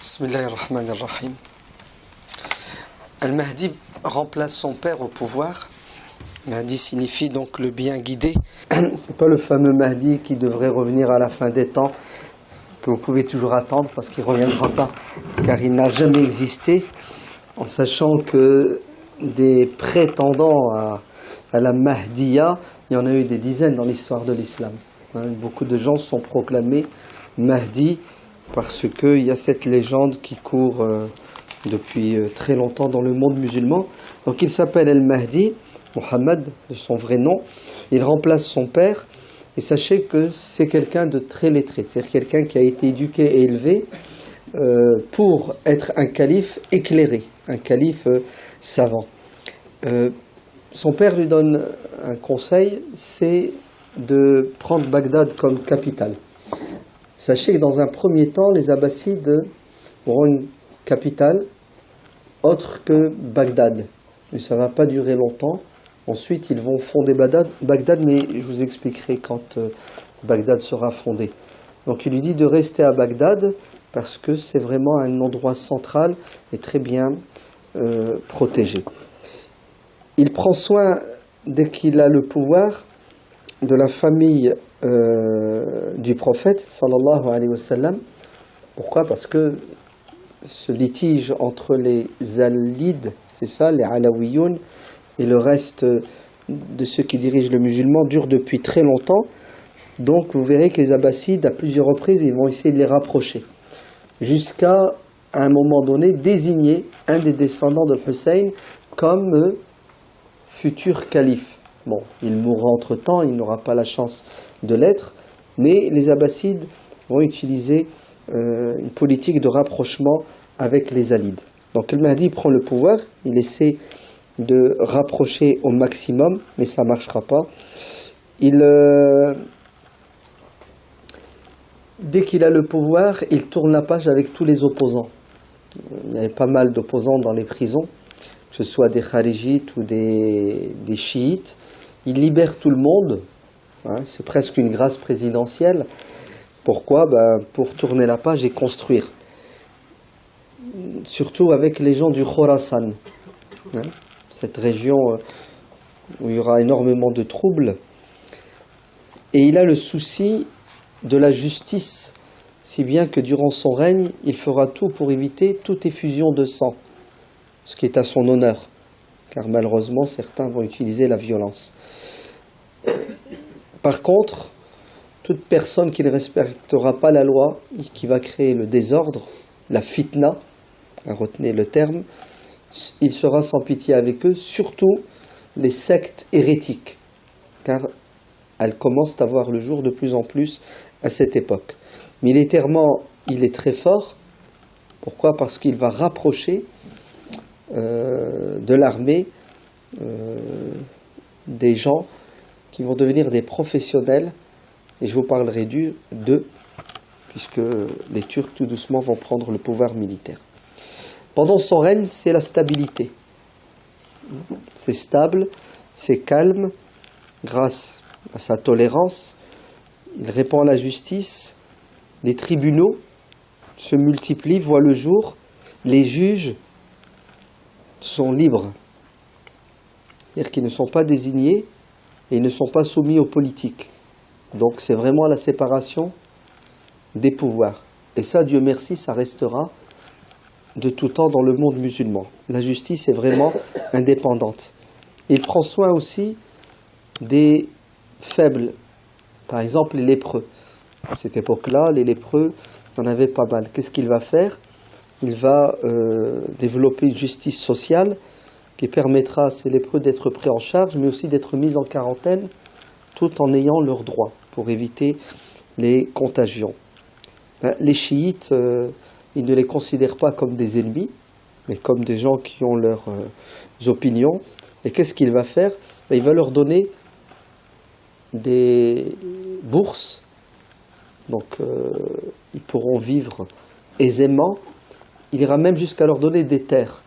Bismillahirrahmanirrahim. Al-Mahdi remplace son père au pouvoir. Mahdi signifie donc le bien guidé. C'est pas le fameux Mahdi qui devrait revenir à la fin des temps, que vous pouvez toujours attendre parce qu'il ne reviendra pas, car il n'a jamais existé, en sachant que des prétendants à la Mahdiya, il y en a eu des dizaines dans l'histoire de l'islam. Beaucoup de gens sont proclamés Mahdi parce qu'il y a cette légende qui court depuis très longtemps dans le monde musulman. Donc il s'appelle Al-Mahdi, Mohammed de son vrai nom. Il remplace son père et sachez que c'est quelqu'un de très lettré, c'est-à-dire quelqu'un qui a été éduqué et élevé pour être un calife éclairé, un calife savant. Son père lui donne un conseil, c'est de prendre Bagdad comme capitale. Sachez que dans un premier temps, les Abbassides auront une capitale autre que Bagdad. Mais ça ne va pas durer longtemps. Ensuite, ils vont fonder Bagdad, mais je vous expliquerai quand Bagdad sera fondée. Donc il lui dit de rester à Bagdad parce que c'est vraiment un endroit central et très bien protégé. Il prend soin, dès qu'il a le pouvoir, de la famille du prophète, sallallahu alayhi wa sallam. Pourquoi ? Parce que ce litige entre les Alides, c'est ça, les Alawiyoun, et le reste de ceux qui dirigent le musulman dure depuis très longtemps. Donc vous verrez que les Abbassides, à plusieurs reprises, ils vont essayer de les rapprocher. Jusqu'à un moment donné, désigner un des descendants de Hussein comme futur calife. Bon, il mourra entre-temps, il n'aura pas la chance de l'être, mais les Abbassides vont utiliser une politique de rapprochement avec les Alides. Donc le Mahdi prend le pouvoir, il essaie de rapprocher au maximum, mais ça ne marchera pas. Dès qu'il a le pouvoir, il tourne la page avec tous les opposants. Il y avait pas mal d'opposants dans les prisons, que ce soit des kharijites ou des chiites. Il libère tout le monde, c'est presque une grâce présidentielle. Pourquoi ? Pour tourner la page et construire. Surtout avec les gens du Khorasan, cette région où il y aura énormément de troubles. Et il a le souci de la justice, si bien que durant son règne, il fera tout pour éviter toute effusion de sang, ce qui est à son honneur, car malheureusement certains vont utiliser la violence. Par contre, toute personne qui ne respectera pas la loi et qui va créer le désordre, la fitna, retenez le terme, il sera sans pitié avec eux, surtout les sectes hérétiques, car elles commencent à voir le jour de plus en plus à cette époque. Militairement, il est très fort. Pourquoi ? Parce qu'il va rapprocher de l'armée des gens qui vont devenir des professionnels, et je vous parlerai d'eux, puisque les Turcs tout doucement vont prendre le pouvoir militaire. Pendant son règne, c'est la stabilité. C'est stable, c'est calme, grâce à sa tolérance. Il répand la justice, les tribunaux se multiplient, voient le jour, les juges sont libres. C'est-à-dire qu'ils ne sont pas désignés et ils ne sont pas soumis aux politiques. Donc c'est vraiment la séparation des pouvoirs. Et ça, Dieu merci, ça restera de tout temps dans le monde musulman. La justice est vraiment indépendante. Il prend soin aussi des faibles, par exemple les lépreux. À cette époque-là, les lépreux, il y en avait pas mal. Qu'est-ce qu'il va faire ? Il va développer une justice sociale qui permettra à ces lépreux d'être pris en charge, mais aussi d'être mis en quarantaine, tout en ayant leurs droits, pour éviter les contagions. Les chiites, ils ne les considèrent pas comme des ennemis, mais comme des gens qui ont leurs opinions. Et qu'est-ce qu'il va faire ? Il va leur donner des bourses, donc ils pourront vivre aisément. Il ira même jusqu'à leur donner des terres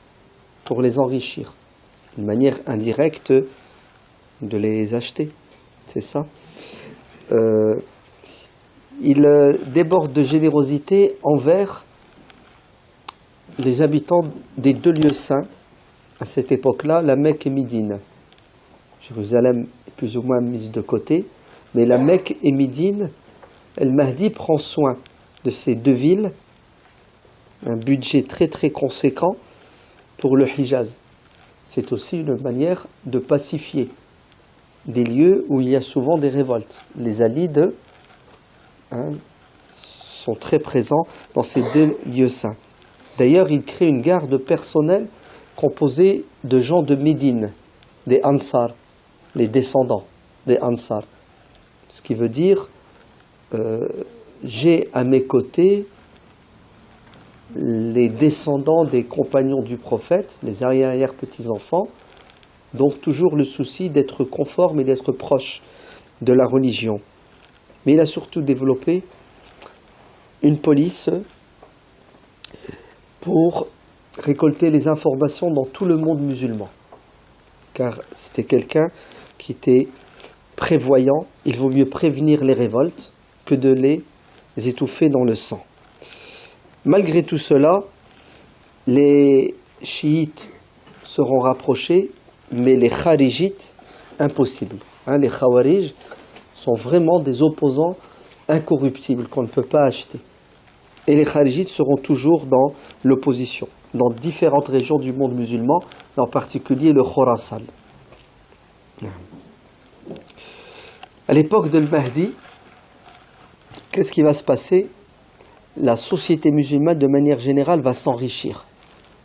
pour les enrichir, une manière indirecte de les acheter, c'est ça. Il déborde de générosité envers les habitants des deux lieux saints, à cette époque-là, la Mecque et Médine. Jérusalem est plus ou moins mise de côté, mais la Mecque et Médine, El Mahdi prend soin de ces deux villes, un budget très très conséquent pour le Hijaz. C'est aussi une manière de pacifier des lieux où il y a souvent des révoltes. Les Alides sont très présents dans ces deux lieux saints. D'ailleurs, il crée une garde personnelle composée de gens de Médine, des Ansar, les descendants des Ansar. Ce qui veut dire, j'ai à mes côtés les descendants des compagnons du prophète, les arrière-petits-enfants, donc toujours le souci d'être conforme et d'être proche de la religion. Mais il a surtout développé une police pour récolter les informations dans tout le monde musulman. Car c'était quelqu'un qui était prévoyant, il vaut mieux prévenir les révoltes que de les étouffer dans le sang. Malgré tout cela, les chiites seront rapprochés, mais les kharijites, impossible. Les khawarij sont vraiment des opposants incorruptibles qu'on ne peut pas acheter. Et les kharijites seront toujours dans l'opposition, dans différentes régions du monde musulman, en particulier le Khorasan. À l'époque de Mahdi, qu'est-ce qui va se passer? La société musulmane, de manière générale, va s'enrichir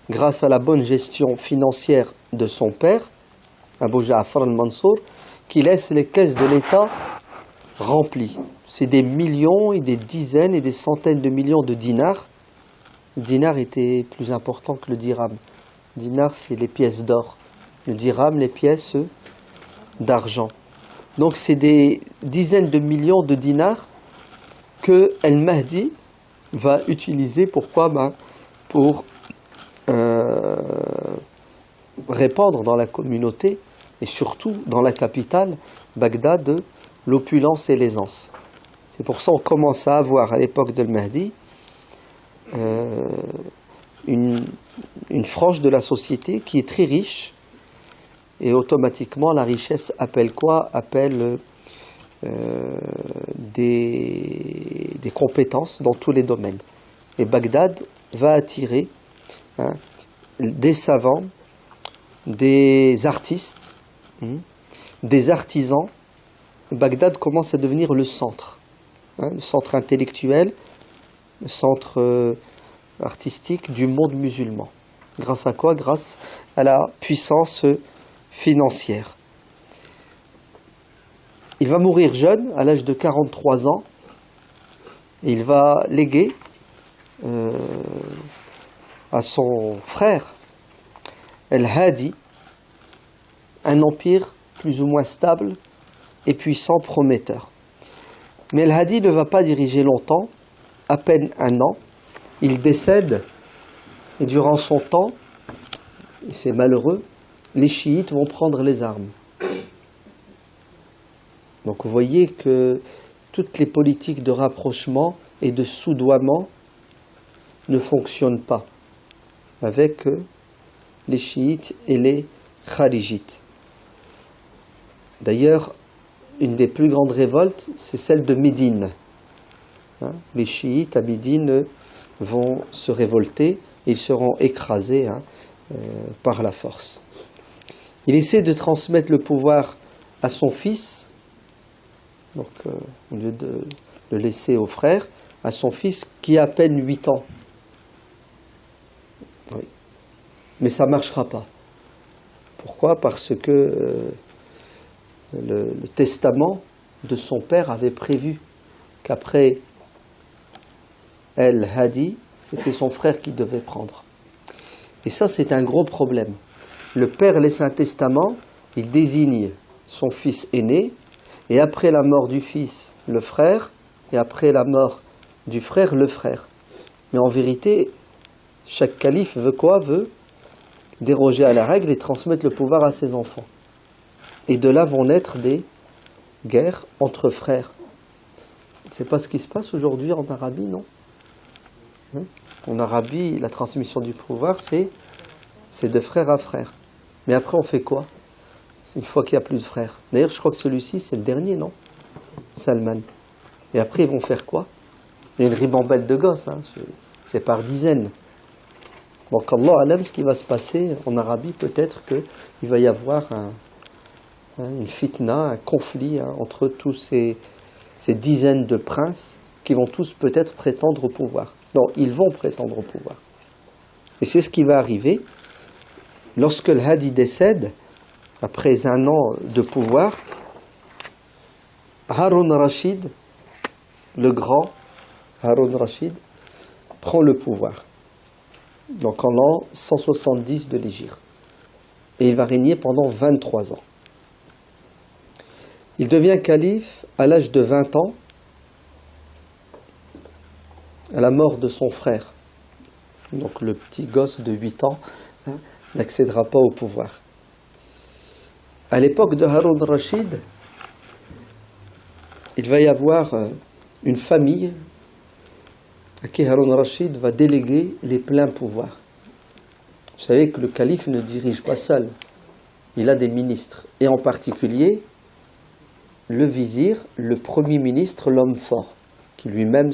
grâce à la bonne gestion financière de son père, Abu Ja'far al-Mansour, qui laisse les caisses de l'État remplies. C'est des millions et des dizaines et des centaines de millions de dinars. Le dinar était plus important que le dirham. Le dinar, c'est les pièces d'or. Le dirham, les pièces d'argent. Donc c'est des dizaines de millions de dinars que El-Mahdi va utiliser. Pourquoi? Pour répandre dans la communauté et surtout dans la capitale, Bagdad, l'opulence et l'aisance. C'est pour ça qu'on commence à avoir à l'époque de Mahdi une frange de la société qui est très riche, et automatiquement la richesse appelle quoi? Appelle des compétences dans tous les domaines. Et Bagdad va attirer des savants, des artistes, des artisans. Bagdad commence à devenir le centre intellectuel, le centre artistique du monde musulman. Grâce à quoi? Grâce à la puissance financière. Il va mourir jeune, à l'âge de 43 ans, et il va léguer à son frère, El-Hadi, un empire plus ou moins stable et puissant, prometteur. Mais El-Hadi ne va pas diriger longtemps, à peine un an. Il décède, et durant son temps, et c'est malheureux, les chiites vont prendre les armes. Donc vous voyez que toutes les politiques de rapprochement et de soudoiement ne fonctionnent pas avec les chiites et les kharijites. D'ailleurs, une des plus grandes révoltes, c'est celle de Médine. Les chiites à Médine vont se révolter, ils seront écrasés par la force. Il essaie de transmettre le pouvoir à son fils, donc au lieu de le laisser au frère, à son fils qui a à peine 8 ans. Oui. Mais ça ne marchera pas. Pourquoi? Parce que le testament de son père avait prévu qu'après El-Hadi, c'était son frère qui devait prendre. Et ça, c'est un gros problème. Le père laisse un testament, il désigne son fils aîné, et après la mort du fils, le frère, et après la mort du frère, le frère. Mais en vérité, chaque calife veut quoi? Veut déroger à la règle et transmettre le pouvoir à ses enfants. Et de là vont naître des guerres entre frères. C'est pas ce qui se passe aujourd'hui en Arabie, non? En Arabie, la transmission du pouvoir, c'est de frère à frère. Mais après, on fait quoi? Une fois qu'il n'y a plus de frères. D'ailleurs, je crois que celui-ci, c'est le dernier, non? Salman. Et après, ils vont faire quoi? Il y a une ribambelle de gosses, hein. C'est par dizaines. Donc, Allah alam, ce qui va se passer en Arabie, peut-être qu'il va y avoir une fitna, un conflit entre tous ces dizaines de princes qui vont tous peut-être prétendre au pouvoir. Non, ils vont prétendre au pouvoir. Et c'est ce qui va arriver lorsque le Hadi décède, après un an de pouvoir. Harun Rashid, le grand Harun Rashid, prend le pouvoir. Donc en l'an 170 de l'Hégire. Et il va régner pendant 23 ans. Il devient calife à l'âge de 20 ans, à la mort de son frère. Donc le petit gosse de 8 ans n'accédera pas au pouvoir. À l'époque de Harun Rashid, il va y avoir une famille à qui Harun Rashid va déléguer les pleins pouvoirs. Vous savez que le calife ne dirige pas seul, il a des ministres, et en particulier le vizir, le premier ministre, l'homme fort, qui lui-même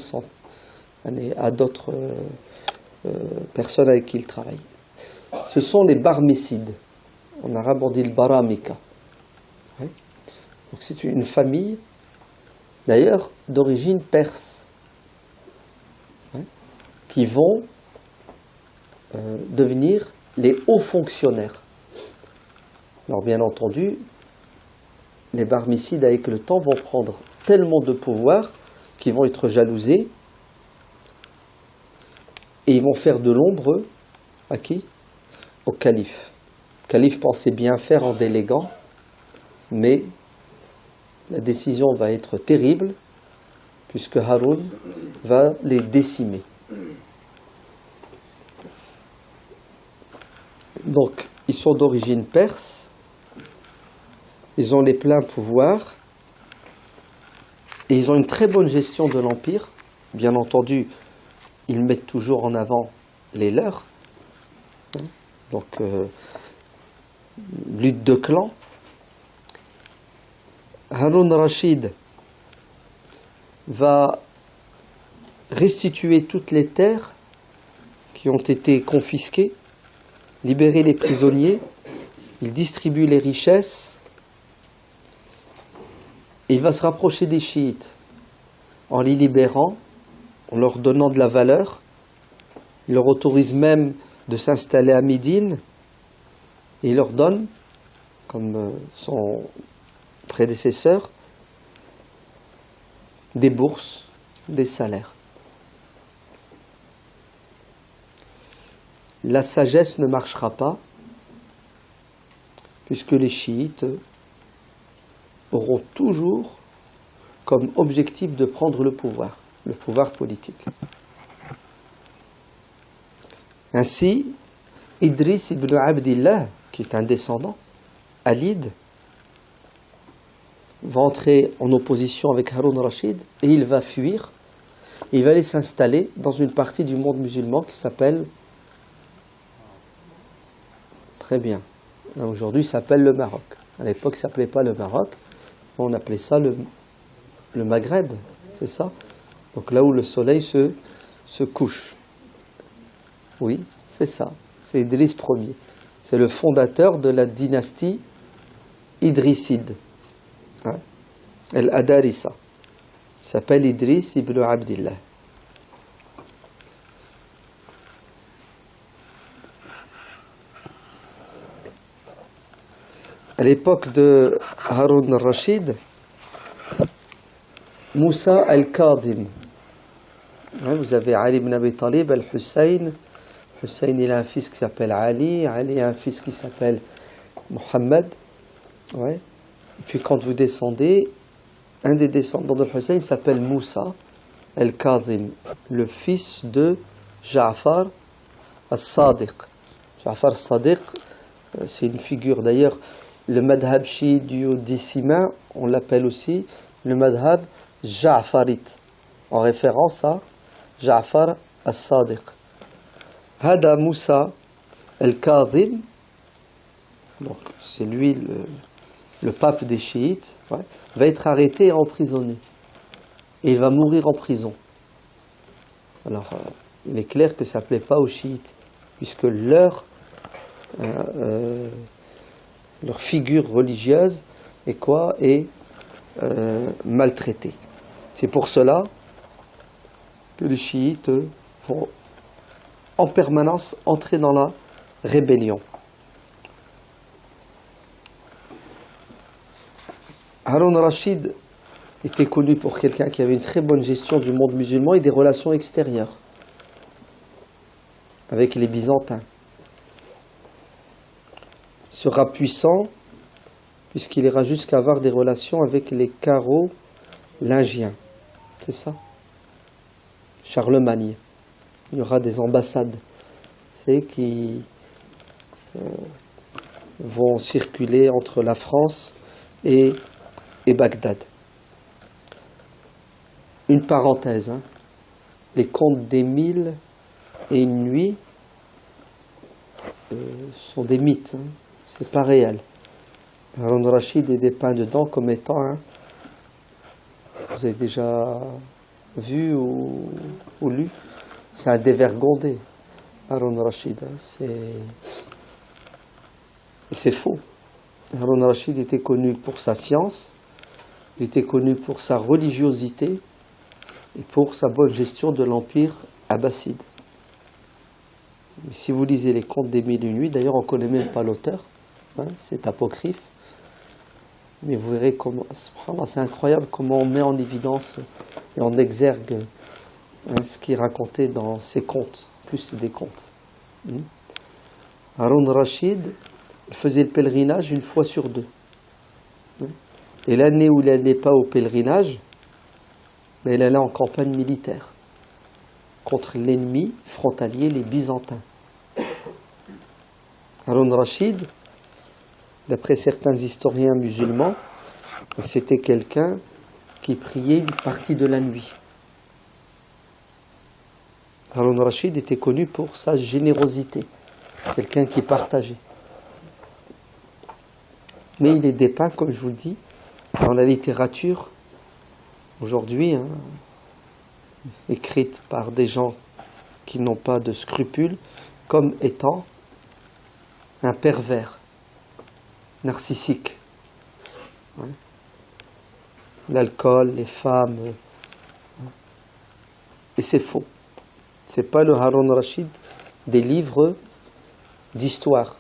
a d'autres personnes avec qui il travaille. Ce sont les barmécides. En arabe, on dit le baramika. Ouais. Donc c'est une famille, d'ailleurs, d'origine perse, qui vont devenir les hauts fonctionnaires. Alors bien entendu, les barmécides avec le temps vont prendre tellement de pouvoir qu'ils vont être jalousés et ils vont faire de l'ombre à qui? Au calife. Le calife pensait bien faire en déléguant, mais la décision va être terrible puisque Haroun va les décimer. Donc, ils sont d'origine perse, ils ont les pleins pouvoirs, et ils ont une très bonne gestion de l'empire. Bien entendu, ils mettent toujours en avant les leurs. Donc, lutte de clans. Harun Rashid va restituer toutes les terres qui ont été confisquées, libérer les prisonniers, il distribue les richesses, et il va se rapprocher des chiites en les libérant, en leur donnant de la valeur. Il leur autorise même de s'installer à Médine, et il leur donne, comme son prédécesseur, des bourses, des salaires. La sagesse ne marchera pas, puisque les chiites auront toujours comme objectif de prendre le pouvoir politique. Ainsi, Idriss ibn Abdillah, qui est un descendant, Alid, va entrer en opposition avec Harun Rashid et il va fuir. Il va aller s'installer dans une partie du monde musulman qui s'appelle... Très bien. Aujourd'hui, ça s'appelle le Maroc. À l'époque, ça ne s'appelait pas le Maroc. On appelait ça le Maghreb, c'est ça? Donc là où le soleil se couche. Oui, c'est ça. C'est Idriss Ier. C'est le fondateur de la dynastie idrisside. El-Adarissa. Il s'appelle Idriss ibn Abdillah. À l'époque de Harun al-Rashid, Moussa al-Kadhim. Vous avez Ali ibn Abi Talib, al-Hussein. Hussein, il a un fils qui s'appelle Ali. Ali a un fils qui s'appelle Mohammed. Ouais. Et puis quand vous descendez, un des descendants de Hussein s'appelle Moussa al-Kadhim, le fils de Ja'far al-Sadiq. Ja'far al-Sadiq, c'est une figure d'ailleurs. Le madhab chiite duodécimain, on l'appelle aussi le madhab Ja'farite, en référence à Ja'far al-Sadiq. Hada Moussa al-Kazim, donc c'est lui le pape des chiites, ouais, va être arrêté et emprisonné. Et il va mourir en prison. Alors, il est clair que ça ne plaît pas aux chiites, puisque leur figure religieuse est quoi? Est maltraitée. C'est pour cela que les chiites vont en permanence entrer dans la rébellion. Harun al-Rachid était connu pour quelqu'un qui avait une très bonne gestion du monde musulman et des relations extérieures avec les Byzantins. Il sera puissant puisqu'il ira jusqu'à avoir des relations avec les Carolingiens. C'est ça? Charlemagne. Il y aura des ambassades, qui vont circuler entre la France et Bagdad. Une parenthèse, les contes des 1000 et une nuits sont des mythes, c'est pas réel. Harun al-Rachid est dépeint dedans comme étant vous avez déjà vu ou lu, c'est un dévergondé, Harun al-Rachid, c'est faux. Harun al-Rachid était connu pour sa science, il était connu pour sa religiosité et pour sa bonne gestion de l'empire abbasside. Mais si vous lisez les contes des 1000 et une nuits, d'ailleurs on ne connaît même pas l'auteur, c'est apocryphe, mais vous verrez comment, c'est incroyable comment on met en évidence et en exergue ce qui est raconté dans ces contes, plus c'est des contes. Harun al-Rachid, il faisait le pèlerinage une fois sur deux. Et l'année où il n'allait pas au pèlerinage, il allait en campagne militaire contre l'ennemi frontalier, les Byzantins. Harun al-Rachid, d'après certains historiens musulmans, c'était quelqu'un qui priait une partie de la nuit. Harun al-Rachid était connu pour sa générosité, quelqu'un qui partageait. Mais il est dépeint, comme je vous le dis, dans la littérature aujourd'hui, écrite par des gens qui n'ont pas de scrupules, comme étant un pervers narcissique. L'alcool, les femmes, et c'est faux. C'est pas le Harun al-Rachid des livres d'histoire,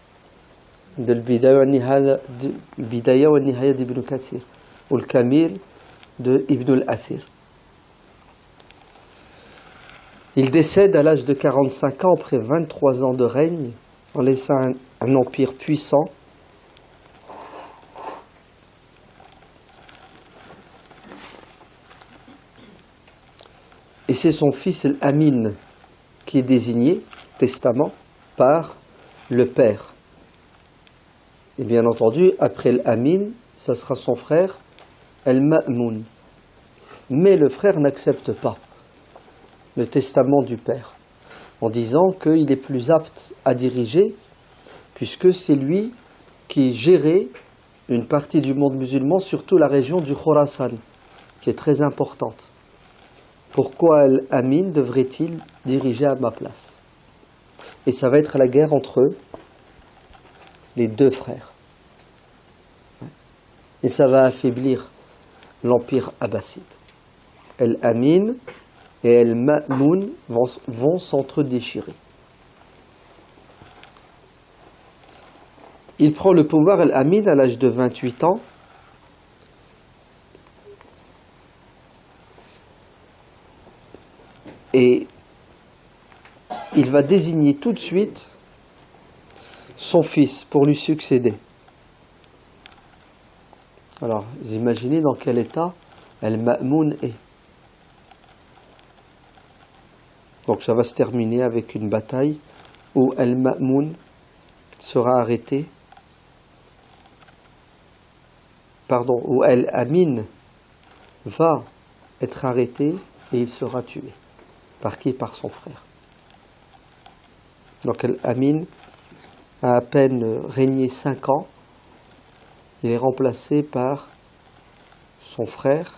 de Bidaya wa Nihaya d'Ibn Kathir, ou le Kamil de Ibn al-Athir. Il décède à l'âge de 45 ans après 23 ans de règne, en laissant un empire puissant. Et c'est son fils Al-Amin qui est désigné, testament, par le père. Et bien entendu, après Al-Amin, ça sera son frère Al-Ma'moun. Mais le frère n'accepte pas le testament du père, en disant qu'il est plus apte à diriger, puisque c'est lui qui gérait une partie du monde musulman, surtout la région du Khorasan, qui est très importante. Pourquoi Al-Amin devrait-il diriger à ma place? Et ça va être la guerre entre les deux frères. Et ça va affaiblir l'empire abbasside. Al-Amin et Al-Ma'moun vont s'entre-déchirer. Il prend le pouvoir, Al-Amin, à l'âge de 28 ans. Et il va désigner tout de suite son fils pour lui succéder. Alors, vous imaginez dans quel état Al-Ma'moun est. Donc ça va se terminer avec une bataille où Al-Ma'moun sera arrêté, où Al-Amin va être arrêté et il sera tué. Par qui? Par son frère. Donc Al-Amin a à peine régné 5 ans. Il est remplacé par son frère.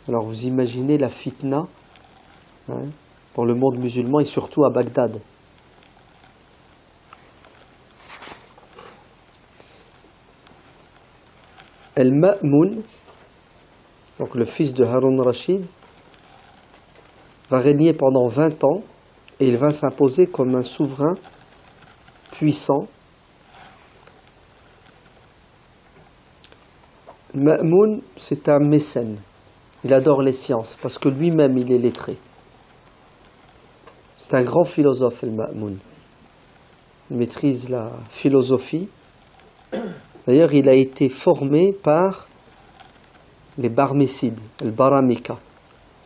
Alors vous imaginez la fitna dans le monde musulman et surtout à Bagdad. Al-Ma'moun, donc le fils de Harun Rashid, va régner pendant 20 ans et il va s'imposer comme un souverain puissant. Ma'moun, c'est un mécène. Il adore les sciences parce que lui-même il est lettré. C'est un grand philosophe, Al-Ma'moun. Il maîtrise la philosophie. D'ailleurs, il a été formé par les Barmécides, le Baramika. Vous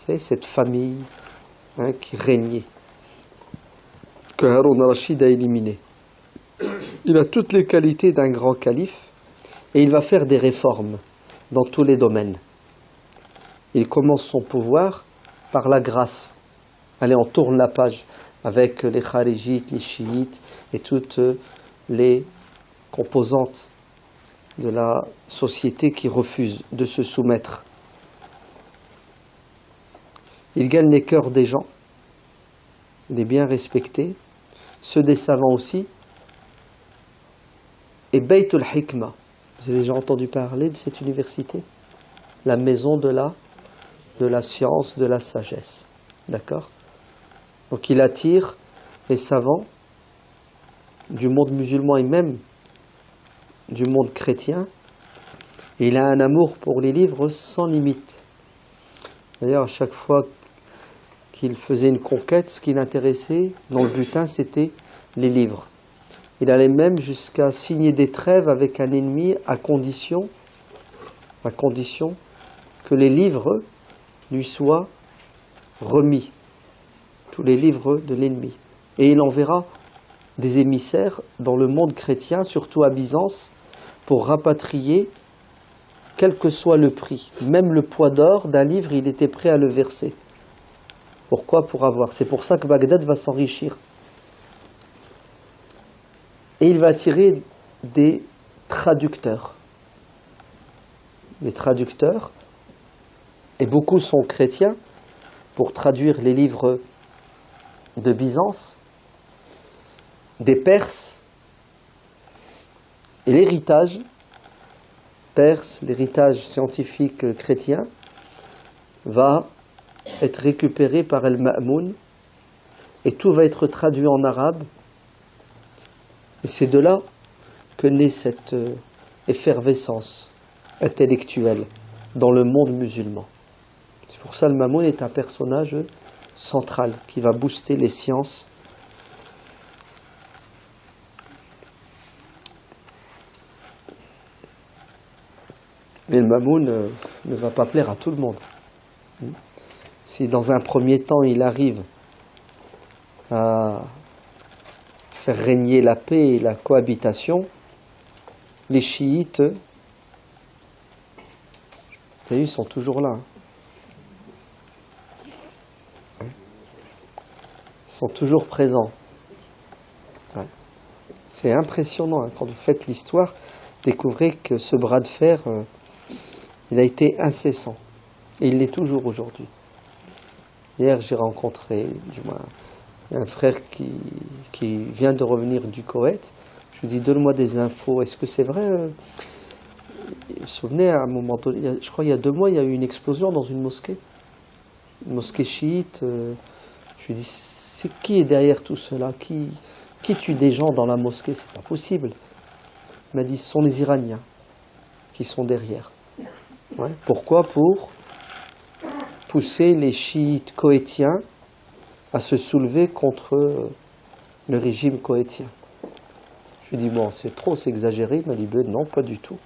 savez, cette famille qui régnait, que Harun Rashid a éliminé. Il a toutes les qualités d'un grand calife et il va faire des réformes dans tous les domaines. Il commence son pouvoir par la grâce. Allez, on tourne la page avec les kharijites, les chiites et toutes les composantes de la société qui refuse de se soumettre. Il gagne les cœurs des gens, il est bien respecté, ceux des savants aussi. Et Baytul Hikma, vous avez déjà entendu parler de cette université? La maison de la science, de la sagesse. D'accord? Donc il attire les savants du monde musulman et même du monde chrétien. Et il a un amour pour les livres sans limite. D'ailleurs, à chaque fois qu'il faisait une conquête, ce qui l'intéressait dans le butin, c'était les livres. Il allait même jusqu'à signer des trêves avec un ennemi à condition que les livres lui soient remis. Tous les livres de l'ennemi. Et il enverra des émissaires dans le monde chrétien, surtout à Byzance, pour rapatrier, quel que soit le prix. Même le poids d'or d'un livre, il était prêt à le verser. Pourquoi? Pour avoir. C'est pour ça que Bagdad va s'enrichir. Et il va attirer des traducteurs. Les traducteurs, et beaucoup sont chrétiens, pour traduire les livres de Byzance, des Perses, et l'héritage perse, l'héritage scientifique chrétien, va être récupéré par Al-Ma'moun, et tout va être traduit en arabe. Et c'est de là que naît cette effervescence intellectuelle dans le monde musulman. C'est pour ça que Al-Ma'moun est un personnage central qui va booster les sciences. Mais le Ma'moun ne va pas plaire à tout le monde. Si dans un premier temps il arrive à faire régner la paix et la cohabitation, les chiites, vous savez, ils sont toujours là. Ils sont toujours présents. Ouais. C'est impressionnant, quand vous faites l'histoire, découvrez que ce bras de fer, il a été incessant. Et il l'est toujours aujourd'hui. Hier, j'ai rencontré un frère qui vient de revenir du Koweït. Je lui dis, donne-moi des infos. Est-ce que c'est vrai? Vous vous souvenez, à un moment donné, je crois il y a 2 mois, il y a eu une explosion dans une mosquée. Une mosquée chiite. Je lui dis, c'est qui est derrière tout cela? Qui tue des gens dans la mosquée? C'est pas possible. Il m'a dit, ce sont les Iraniens qui sont derrière. Ouais. Pourquoi? Pour pousser les chiites koweïtiens à se soulever contre le régime koweïtien. Je lui ai dit, bon, c'est trop, c'est exagéré. Il m'a dit, ben non, pas du tout.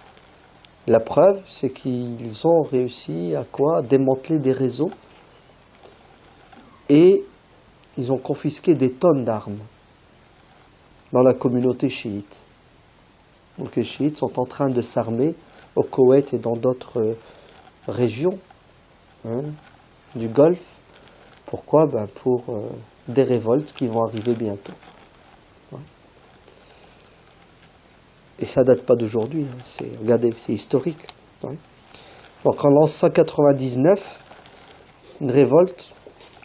La preuve, c'est qu'ils ont réussi à quoi? Démanteler des réseaux et ils ont confisqué des tonnes d'armes dans la communauté chiite. Donc les chiites sont en train de s'armer au Koweït et dans d'autres régions du Golfe. Pourquoi? Pour des révoltes qui vont arriver bientôt. Ouais. Et ça date pas d'aujourd'hui, hein. Regardez, c'est historique. Ouais. Donc en l'an 199, une révolte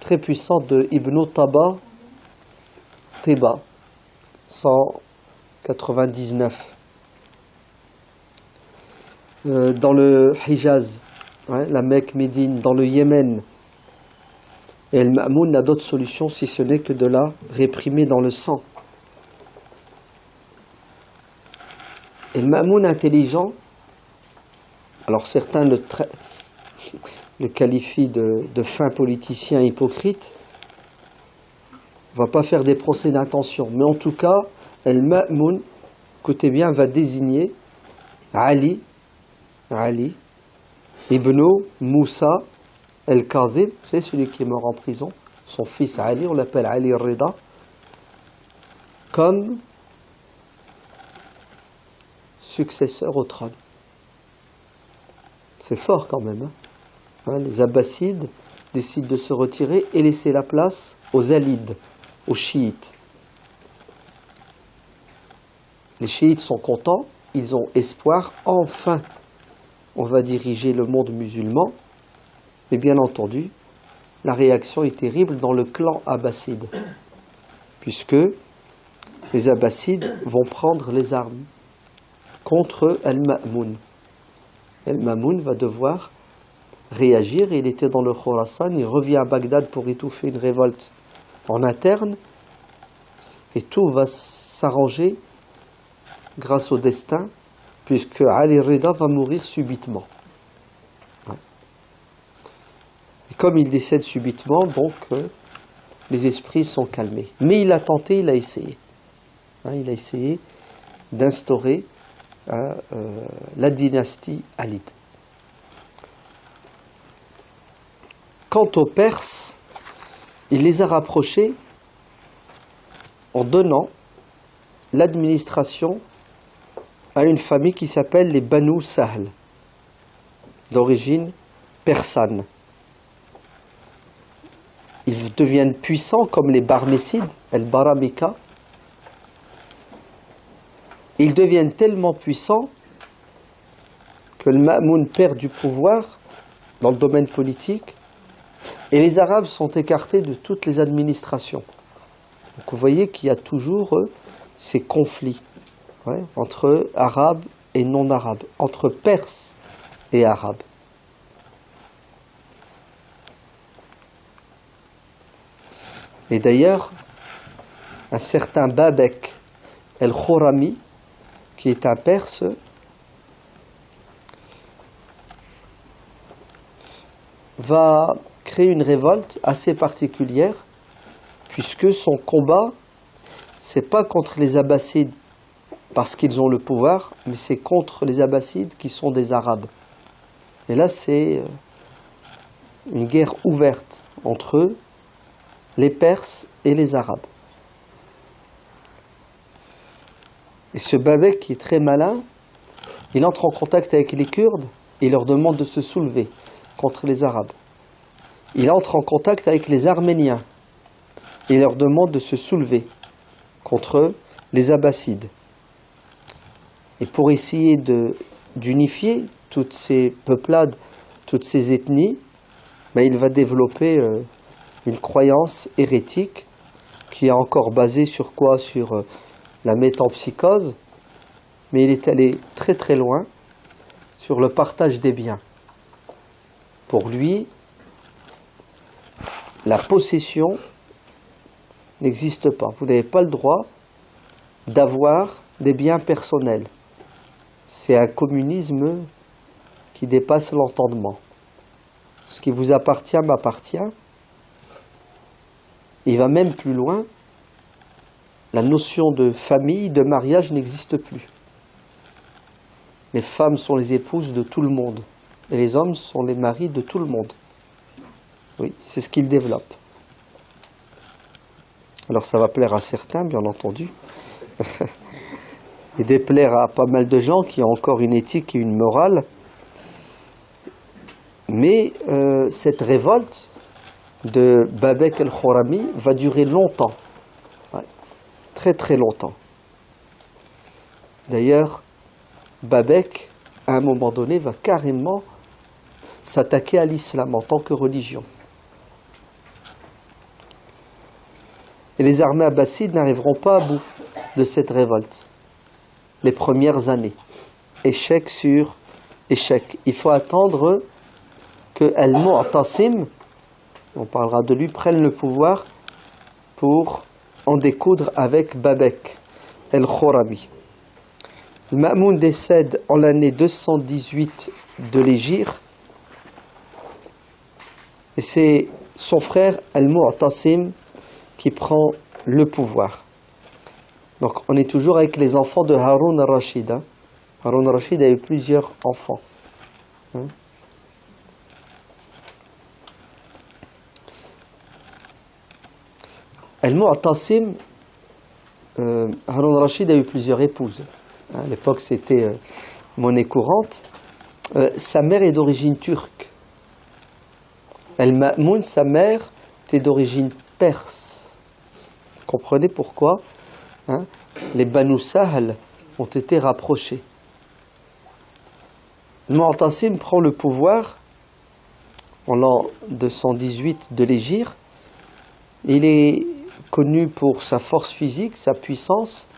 très puissante de Ibn Teba, 199. Dans le Hijaz, ouais, la Mecque, Médine, dans le Yémen. Et El-Ma'moun n'a d'autre solution si ce n'est que de la réprimer dans le sang. Et El-Ma'moun intelligent, alors certains le qualifient de fin politicien hypocrite, ne va pas faire des procès d'intention, mais en tout cas, El-Ma'moun, écoutez bien, va désigner Ali ibn Moussa El-Kazib, c'est celui qui est mort en prison, son fils Ali, on l'appelle Ali Rida, comme successeur au trône. C'est fort quand même. Hein, les Abbassides décident de se retirer et laisser la place aux Alides, aux chiites. Les chiites sont contents, ils ont espoir, enfin on va diriger le monde musulman. Mais bien entendu, la réaction est terrible dans le clan abbasside, puisque les Abbassides vont prendre les armes contre Al-Ma'moun. Al-Ma'moun va devoir réagir, il était dans le Khorasan, il revient à Bagdad pour étouffer une révolte en interne, et tout va s'arranger grâce au destin, puisque Ali Rida va mourir subitement. Et comme il décède subitement, donc les esprits sont calmés. Mais il a tenté, il a essayé. Il a essayé d'instaurer la dynastie alide. Quant aux Perses, il les a rapprochés en donnant l'administration à une famille qui s'appelle les Banu Sahl, d'origine persane. Ils deviennent puissants comme les Barmécides, el-Baramika. Ils deviennent tellement puissants que le Ma'moun perd du pouvoir dans le domaine politique et les Arabes sont écartés de toutes les administrations. Donc vous voyez qu'il y a toujours ces conflits entre Arabes et non-Arabes, entre Perses et Arabes. Et d'ailleurs, un certain Babek el-Khorami, qui est un Perse, va créer une révolte assez particulière, puisque son combat, c'est pas contre les Abbassides parce qu'ils ont le pouvoir, mais c'est contre les Abbassides qui sont des Arabes. Et là, c'est une guerre ouverte entre eux, les Perses et les Arabes. Et ce Babek, qui est très malin, il entre en contact avec les Kurdes et il leur demande de se soulever contre les Arabes. Il entre en contact avec les Arméniens et il leur demande de se soulever contre les Abbassides. Et pour essayer d'unifier toutes ces peuplades, toutes ces ethnies, il va développer une croyance hérétique qui est encore basée sur quoi? Sur la métempsychose, mais il est allé très très loin sur le partage des biens. Pour lui, la possession n'existe pas. Vous n'avez pas le droit d'avoir des biens personnels. C'est un communisme qui dépasse l'entendement. Ce qui vous appartient m'appartient. Il va même plus loin. La notion de famille, de mariage n'existe plus. Les femmes sont les épouses de tout le monde et les hommes sont les maris de tout le monde. Oui, c'est ce qu'il développe. Alors ça va plaire à certains, bien entendu, et déplaire à pas mal de gens qui ont encore une éthique et une morale. Mais cette révolte de Babek al-Khurami va durer longtemps. Ouais, très très longtemps. D'ailleurs, Babek, à un moment donné, va carrément s'attaquer à l'islam en tant que religion. Et les armées abbassides n'arriveront pas à bout de cette révolte. Les premières années. Échec sur échec. Il faut attendre que Al-Mu'tasim, on parlera de lui, prenne le pouvoir pour en découdre avec Babek al-Khurami. Ma'moun décède en l'année 218 de l'Hégire et c'est son frère Al-Mu'tasim qui prend le pouvoir. Donc on est toujours avec les enfants de Haroun al-Rashid. Haroun al-Rashid a eu plusieurs enfants. Al-Mu'tasim, Haroun al-Rashid a eu plusieurs épouses. À l'époque c'était monnaie courante. Sa mère est d'origine turque. Al-Ma'moun, sa mère, était d'origine perse. Vous comprenez pourquoi les Banu Sahl ont été rapprochés. Mu'tasim prend le pouvoir en l'an 218 de l'Hégire. Il est connu pour sa force physique, sa puissance.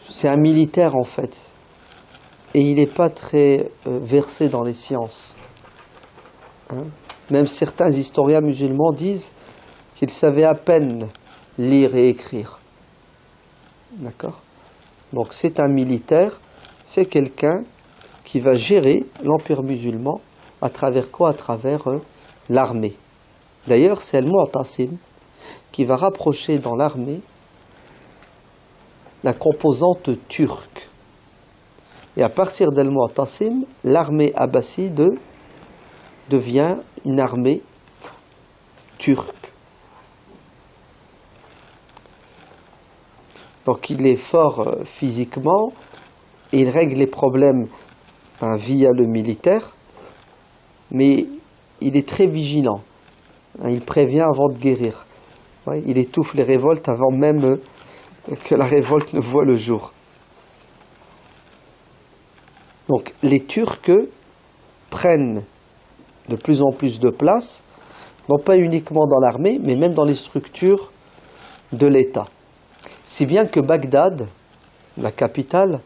C'est un militaire en fait. Et il n'est pas très versé dans les sciences. Même certains historiens musulmans disent qu'il savait à peine lire et écrire. D'accord ? Donc c'est un militaire, c'est quelqu'un qui va gérer l'empire musulman à travers quoi ? À travers l'armée. D'ailleurs, c'est Al-Mu'tasim qui va rapprocher dans l'armée la composante turque. Et à partir d'Al-Mu'tasim, l'armée abbasside devient une armée turque. Donc il est fort physiquement, et il règle les problèmes via le militaire, mais il est très vigilant. Il prévient avant de guérir. Il étouffe les révoltes avant même que la révolte ne voit le jour. Donc les Turcs prennent de plus en plus de place, non pas uniquement dans l'armée, mais même dans les structures de l'État. Si bien que Bagdad, la capitale,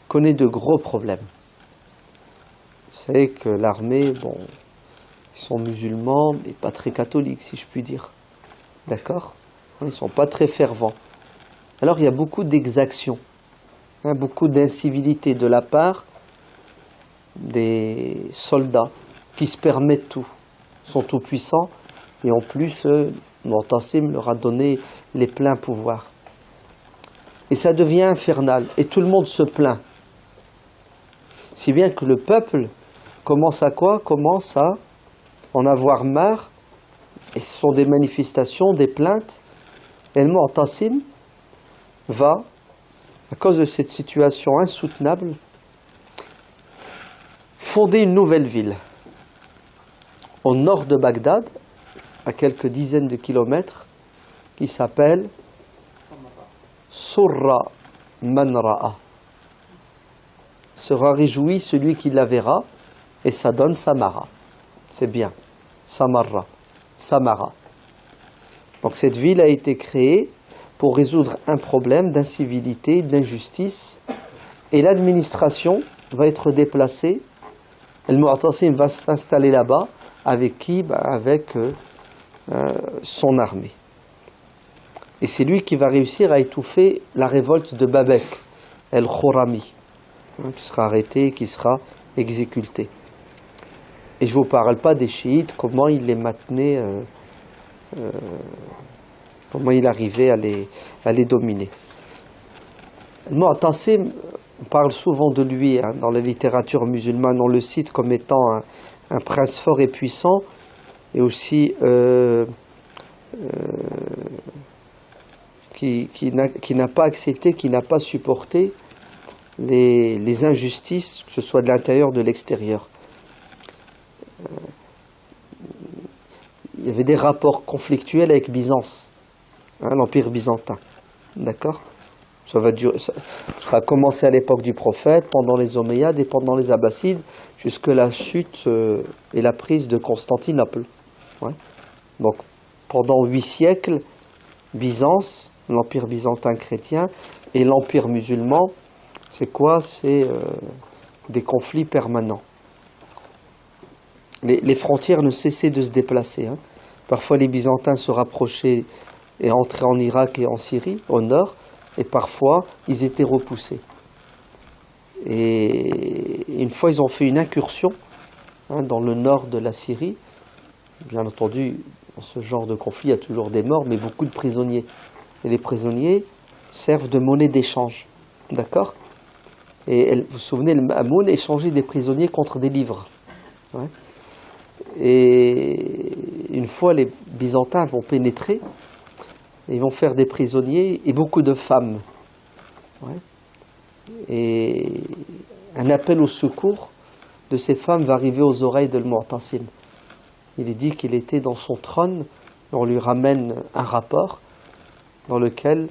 connaît de gros problèmes. Vous savez que l'armée, ils sont musulmans, mais pas très catholiques, si je puis dire. D'accord ? Ils ne sont pas très fervents. Alors il y a beaucoup d'exactions, beaucoup d'incivilité de la part des soldats qui se permettent tout, sont tout puissants, et en plus, Mu'tasim leur a donné les pleins pouvoirs. Et ça devient infernal, et tout le monde se plaint. Si bien que le peuple commence à quoi ? Commence à en avoir marre, et ce sont des manifestations, des plaintes. Et le Mu'tasim va, à cause de cette situation insoutenable, fonder une nouvelle ville au nord de Bagdad, à quelques dizaines de kilomètres, qui s'appelle Surra man ra'a. Sera réjoui celui qui la verra, et ça donne Samara. C'est bien. Samarra. Samara. Donc cette ville a été créée pour résoudre un problème d'incivilité, d'injustice, et l'administration va être déplacée. El Mu'tasim va s'installer là-bas, avec qui ? Avec son armée. Et c'est lui qui va réussir à étouffer la révolte de Babek al-Khurami, qui sera arrêté, qui sera exécuté. Et je ne vous parle pas des chiites, comment il les maintenait, comment il arrivait à les dominer. Mu'tasim, on parle souvent de lui dans la littérature musulmane, on le cite comme étant un prince fort et puissant, et aussi qui n'a pas accepté, qui n'a pas supporté les injustices, que ce soit de l'intérieur ou de l'extérieur. y avait des rapports conflictuels avec Byzance, hein, l'Empire byzantin. D'accord ? Ça a commencé à l'époque du prophète, pendant les Omeyyades et pendant les Abbassides, jusqu'à la chute et la prise de Constantinople. Ouais. Donc, pendant 8 siècles, Byzance, l'Empire byzantin chrétien, et l'Empire musulman, c'est quoi ? C'est des conflits permanents. Les frontières ne cessaient de se déplacer. Hein. Parfois, les Byzantins se rapprochaient et entraient en Irak et en Syrie, au nord, et parfois, ils étaient repoussés. Et une fois, ils ont fait une incursion dans le nord de la Syrie. Bien entendu, dans ce genre de conflit, il y a toujours des morts, mais beaucoup de prisonniers. Et les prisonniers servent de monnaie d'échange. D'accord ? Et vous vous souvenez, le Mamoun échangeait des prisonniers contre des livres. Ouais. Et une fois, les Byzantins vont pénétrer, ils vont faire des prisonniers et beaucoup de femmes. Ouais. Et un appel au secours de ces femmes va arriver aux oreilles de Al-Mu'tasim. Il est dit qu'il était dans son trône, on lui ramène un rapport dans lequel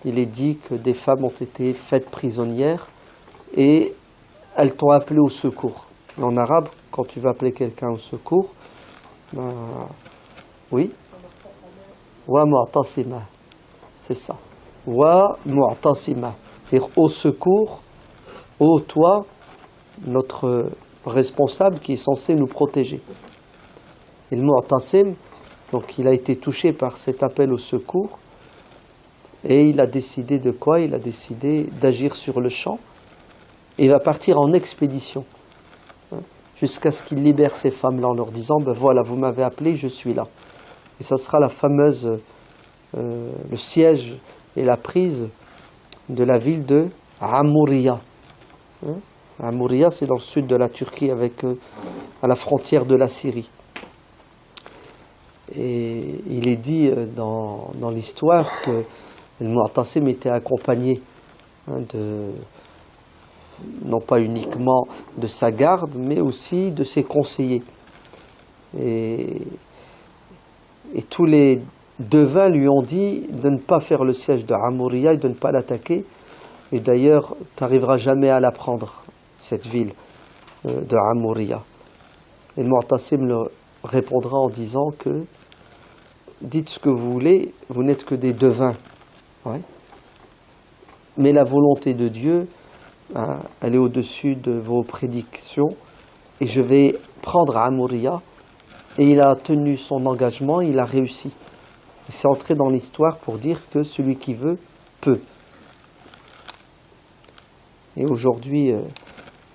il est dit que des femmes ont été faites prisonnières et elles t'ont appelé au secours. Et en arabe, quand tu vas appeler quelqu'un au secours, oui, wa mu'tasima, c'est ça. Wa mu'tasima, c'est-à-dire au secours, ô toi, notre responsable qui est censé nous protéger. Et le mu'tasim, donc il a été touché par cet appel au secours et il a décidé de quoi ? Il a décidé d'agir sur le champ et il va partir en expédition jusqu'à ce qu'il libère ces femmes-là en leur disant ben voilà, vous m'avez appelé, je suis là. Et ça sera la fameuse, le siège et la prise de la ville de Amouria. Amouria, c'est dans le sud de la Turquie, à la frontière de la Syrie. Et il est dit dans l'histoire que le Mu'tasim était accompagné non pas uniquement de sa garde, mais aussi de ses conseillers. Et tous les devins lui ont dit de ne pas faire le siège de Amouria et de ne pas l'attaquer. Et d'ailleurs, tu n'arriveras jamais à la prendre, cette ville de Amouria. Et le Mu'tasim leur répondra en disant que dites ce que vous voulez, vous n'êtes que des devins. Ouais. Mais la volonté de Dieu, elle est au-dessus de vos prédictions. Et je vais prendre Amouria. Et il a tenu son engagement, il a réussi. Et c'est entré dans l'histoire pour dire que celui qui veut, peut. Et aujourd'hui,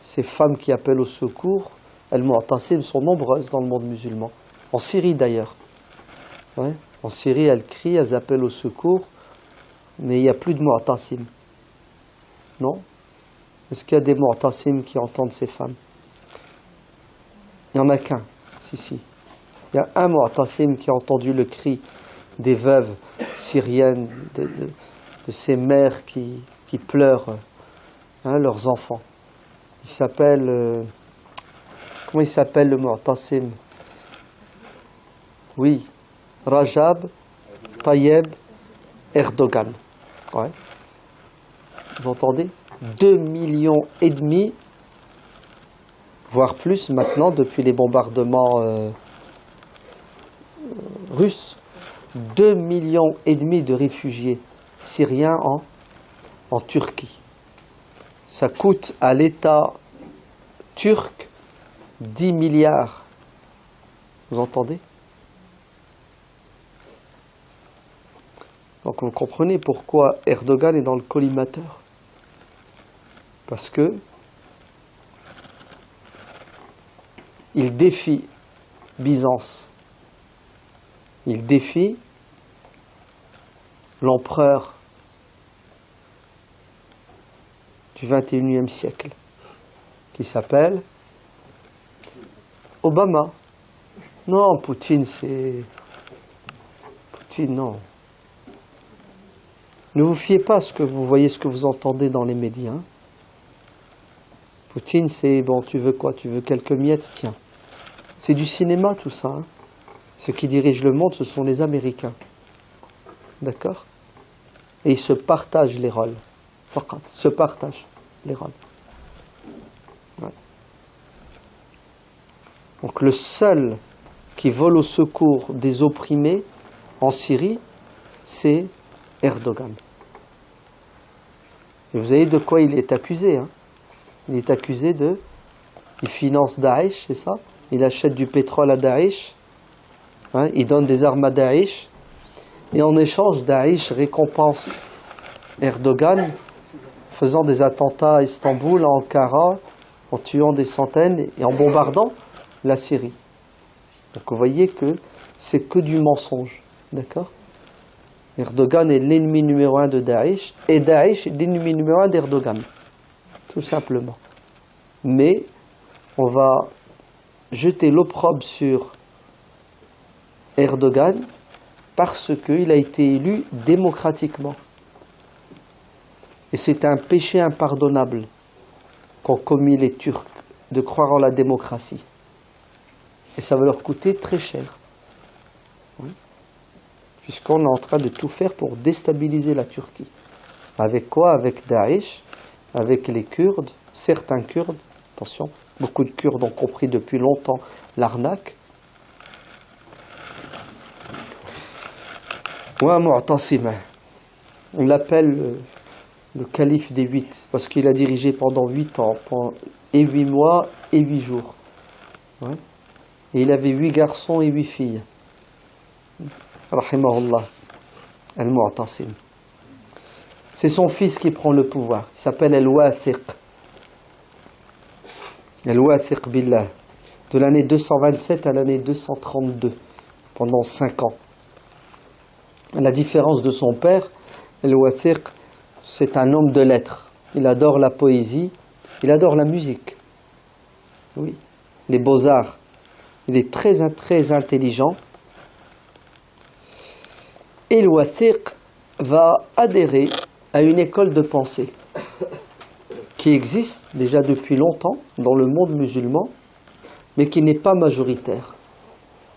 ces femmes qui appellent au secours, elles Mu'tasim sont nombreuses dans le monde musulman. En Syrie d'ailleurs. Ouais. En Syrie, elles crient, elles appellent au secours, mais il n'y a plus de Mu'tasim. Non ? Est-ce qu'il y a des Mu'tasim qui entendent ces femmes ? Il n'y en a qu'un. Si. Il y a un Mu'tasim qui a entendu le cri des veuves syriennes, de ces mères qui pleurent leurs enfants. Il s'appelle... comment il s'appelle le Mu'tasim ? Oui, Rajab Tayyip Erdogan. Ouais. Vous entendez ? 2,5 millions, voire plus maintenant, depuis les bombardements russes. 2,5 millions de réfugiés syriens en Turquie. Ça coûte à l'État turc 10 milliards. Vous entendez ? Donc vous comprenez pourquoi Erdogan est dans le collimateur. Parce que il défie Byzance. Il défie l'empereur du XXIe siècle, qui s'appelle Obama. Non, Poutine, non. Ne vous fiez pas à ce que vous voyez, ce que vous entendez dans les médias. Poutine, c'est, bon, tu veux quoi ? Tu veux quelques miettes ? Tiens. C'est du cinéma, tout ça. Ceux qui dirigent le monde, ce sont les Américains. D'accord? Et ils se partagent les rôles. Faqat, se partagent les rôles. Ouais. Donc le seul qui vole au secours des opprimés en Syrie, c'est Erdogan. Et vous savez de quoi il est accusé, hein? Il est accusé de... Il finance Daesh, c'est ça? Il achète du pétrole à Daesh, hein? Il donne des armes à Daesh, et en échange, Daesh récompense Erdogan faisant des attentats à Istanbul, à Ankara, en tuant des centaines et en bombardant la Syrie. Donc vous voyez que c'est que du mensonge, d'accord? Erdogan est l'ennemi numéro 1 de Daesh, et Daesh est l'ennemi numéro 1 d'Erdogan, tout simplement. Mais on va jeter l'opprobre sur Erdogan parce qu'il a été élu démocratiquement. Et c'est un péché impardonnable qu'ont commis les Turcs de croire en la démocratie. Et ça va leur coûter très cher. Oui. Puisqu'on est en train de tout faire pour déstabiliser la Turquie. Avec quoi? Avec Daesh, avec les Kurdes, certains Kurdes, attention, beaucoup de Kurdes ont compris depuis longtemps l'arnaque. Wa Mu'tasim, on l'appelle le calife des 8, parce qu'il a dirigé pendant 8 ans, et 8 mois et 8 jours. Ouais. Et il avait 8 garçons et 8 filles. Rahimahullah, al-Mu'tasim. C'est son fils qui prend le pouvoir. Il s'appelle Al-Wathiq. Al-Wathiq Billah. De l'année 227 à l'année 232, pendant 5 ans. À la différence de son père, Al-Wathiq, c'est un homme de lettres. Il adore la poésie, il adore la musique. Oui, les beaux-arts. Il est très intelligent. Et Al-Wathiq va adhérer à une école de pensée qui existe déjà depuis longtemps dans le monde musulman, mais qui n'est pas majoritaire.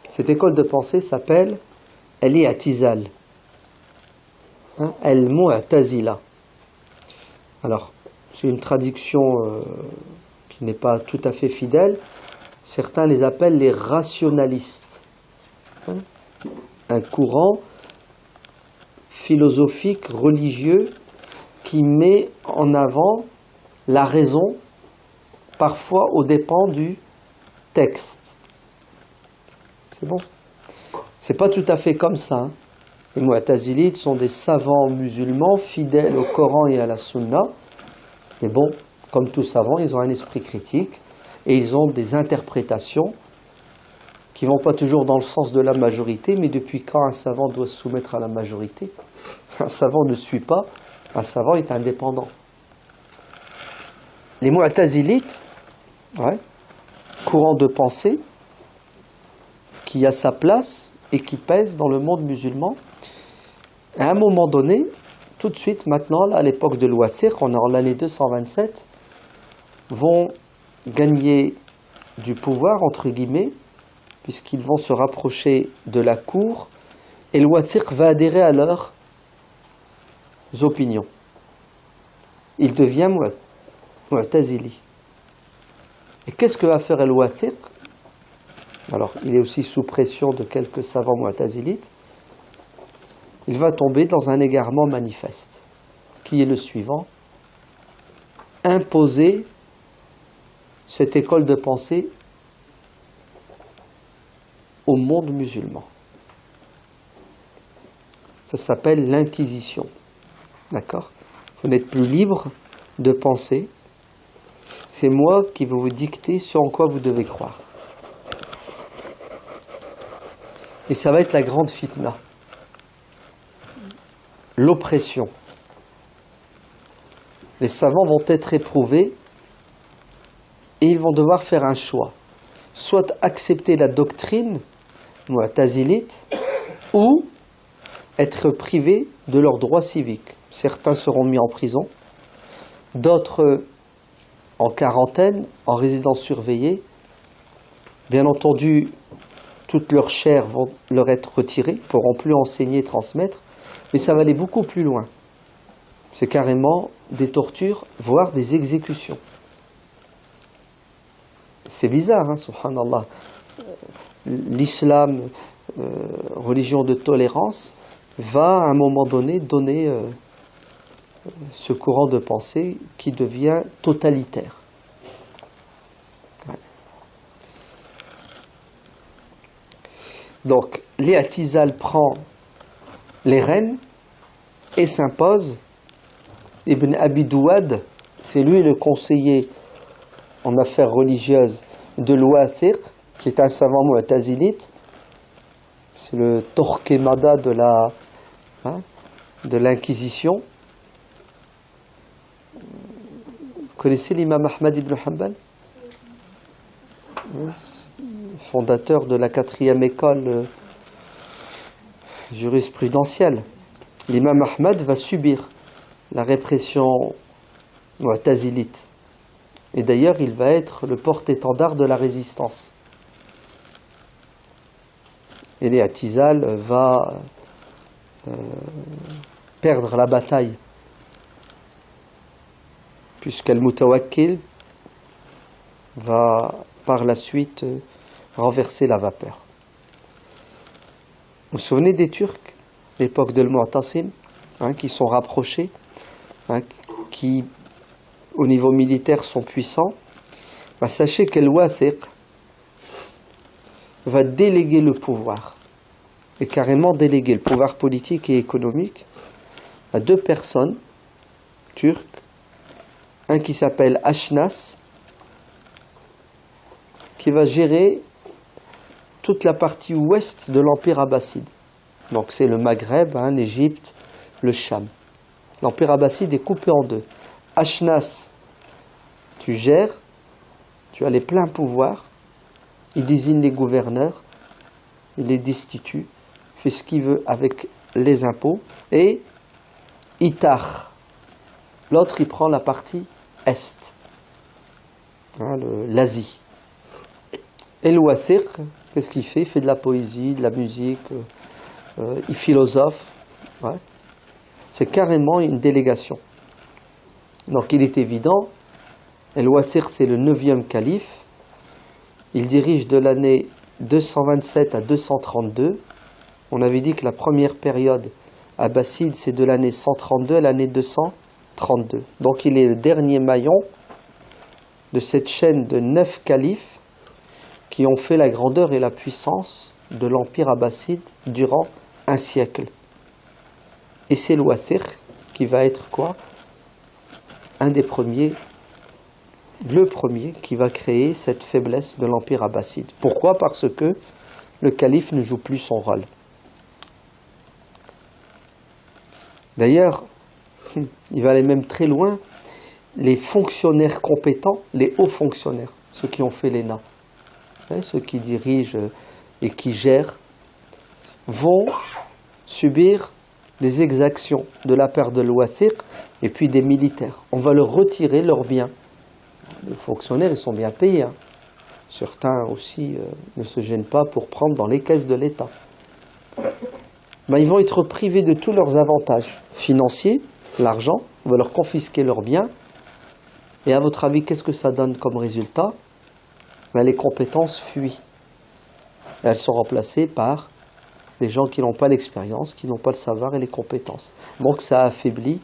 Cette école de pensée s'appelle Al-I'tizal, Al-Mu'tazila. Alors, c'est une traduction qui n'est pas tout à fait fidèle. Certains les appellent les rationalistes. Un courant philosophique, religieux, qui met en avant la raison, parfois aux dépens du texte. C'est bon? C'est pas tout à fait comme ça, hein. Les Mu'tazilites sont des savants musulmans fidèles au Coran et à la Sunna. Mais bon, comme tout savant, ils ont un esprit critique et ils ont des interprétations qui ne vont pas toujours dans le sens de la majorité, mais depuis quand un savant doit se soumettre à la majorité? Un savant ne suit pas, un savant est indépendant. Les Mu'tazilites, ouais, courant de pensée, qui a sa place et qui pèse dans le monde musulman, à un moment donné, tout de suite, maintenant, là, à l'époque de Al-Wathiq, on est en l'année 227, vont gagner du pouvoir, entre guillemets, puisqu'ils vont se rapprocher de la cour, et Al-Wathiq va adhérer à leurs opinions. Il devient Mu'tazili. Et qu'est-ce que va faire Al-Wathiq? Alors, il est aussi sous pression de quelques savants mu'tazilites. Il va tomber dans un égarement manifeste, qui est le suivant: imposer cette école de pensée au monde musulman. Ça s'appelle l'Inquisition. D'accord? Vous n'êtes plus libre de penser. C'est moi qui vais vous dicter sur en quoi vous devez croire. Et ça va être la grande fitna. L'oppression. Les savants vont être éprouvés et ils vont devoir faire un choix. Soit accepter la doctrine mu'tazilite ou être privés de leurs droits civiques. Certains seront mis en prison, d'autres en quarantaine, en résidence surveillée. Bien entendu, Toute leur chair vont leur être retirées, ne pourront plus enseigner et transmettre, mais ça va aller beaucoup plus loin. C'est carrément des tortures, voire des exécutions. C'est bizarre, hein, subhanallah. L'islam, religion de tolérance, va à un moment donné donner ce courant de pensée qui devient totalitaire. Ouais. Donc, l'I'tizal prend les rênes et s'impose. Ibn Abi Douad, c'est lui le conseiller en affaires religieuses de l'Ouathiq, qui est un savant mu'tazilite. C'est le Torquemada de l'Inquisition. Vous connaissez l'imam Ahmad ibn Hanbal? Fondateur de la 4e école jurisprudentielle. L'imam Ahmad va subir la répression mu'tazilite. Et d'ailleurs, il va être le porte-étendard de la résistance. Et l'I'tizal va perdre la bataille, puisqu'Al-Mutawakkil va par la suite renverser la vapeur. Vous vous souvenez des Turcs, l'époque de Al-Mu'tasim, qui sont rapprochés, qui au niveau militaire sont puissants? Sachez qu'Al-Wathiq va déléguer le pouvoir, et carrément déléguer le pouvoir politique et économique à 2 personnes turques, un qui s'appelle Ashnas, qui va gérer toute la partie ouest de l'Empire abbasside. Donc c'est le Maghreb, l'Égypte, le Cham. L'Empire abbasside est coupé en 2. Ashnas, tu gères, tu as les pleins pouvoirs, il désigne les gouverneurs, il les destitue, fait ce qu'il veut avec les impôts, et Itar, l'autre il prend la partie est, l'Asie. Et l'Ouathiq, qu'est-ce qu'il fait? Il fait de la poésie, de la musique, il philosophe. Ouais. C'est carrément une délégation. Donc il est évident, l'Ouathiq c'est le 9e calife, il dirige de l'année 227 à 232. On avait dit que la première période abbasside c'est de l'année 132 à l'année 232. Donc il est le dernier maillon de cette chaîne de 9 califes qui ont fait la grandeur et la puissance de l'Empire abbasside durant un siècle. Et c'est l'Ouathiq qui va être quoi? Un des premiers, le premier qui va créer cette faiblesse de l'Empire abbasside. Pourquoi? Parce que le calife ne joue plus son rôle. D'ailleurs, il va aller même très loin, les fonctionnaires compétents, les hauts fonctionnaires, ceux qui ont fait l'ENA, ceux qui dirigent et qui gèrent, vont subir des exactions de la part de l'Ouathiq et puis des militaires. On va leur retirer leurs biens. Les fonctionnaires, ils sont bien payés. Certains aussi ne se gênent pas pour prendre dans les caisses de l'État. Ils vont être privés de tous leurs avantages financiers, l'argent, on va leur confisquer leurs biens. Et à votre avis, qu'est-ce que ça donne comme résultat? Les compétences fuient. Elles sont remplacées par des gens qui n'ont pas l'expérience, qui n'ont pas le savoir et les compétences. Donc ça affaiblit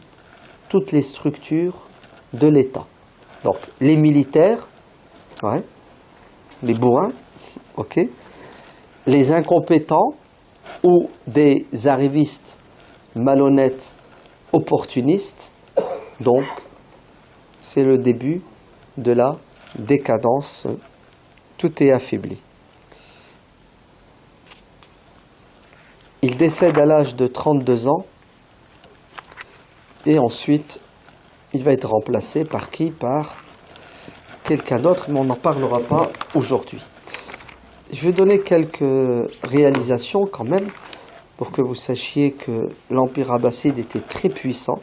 toutes les structures de l'État. Donc les militaires, les bourrins, les incompétents ou des arrivistes malhonnêtes, opportunistes. Donc c'est le début de la décadence. Tout est affaibli. Il décède à l'âge de 32 ans et ensuite il va être remplacé par qui? Par quelqu'un d'autre, mais on n'en parlera pas aujourd'hui. Je vais donner quelques réalisations quand même pour que vous sachiez que l'Empire abbasside était très puissant.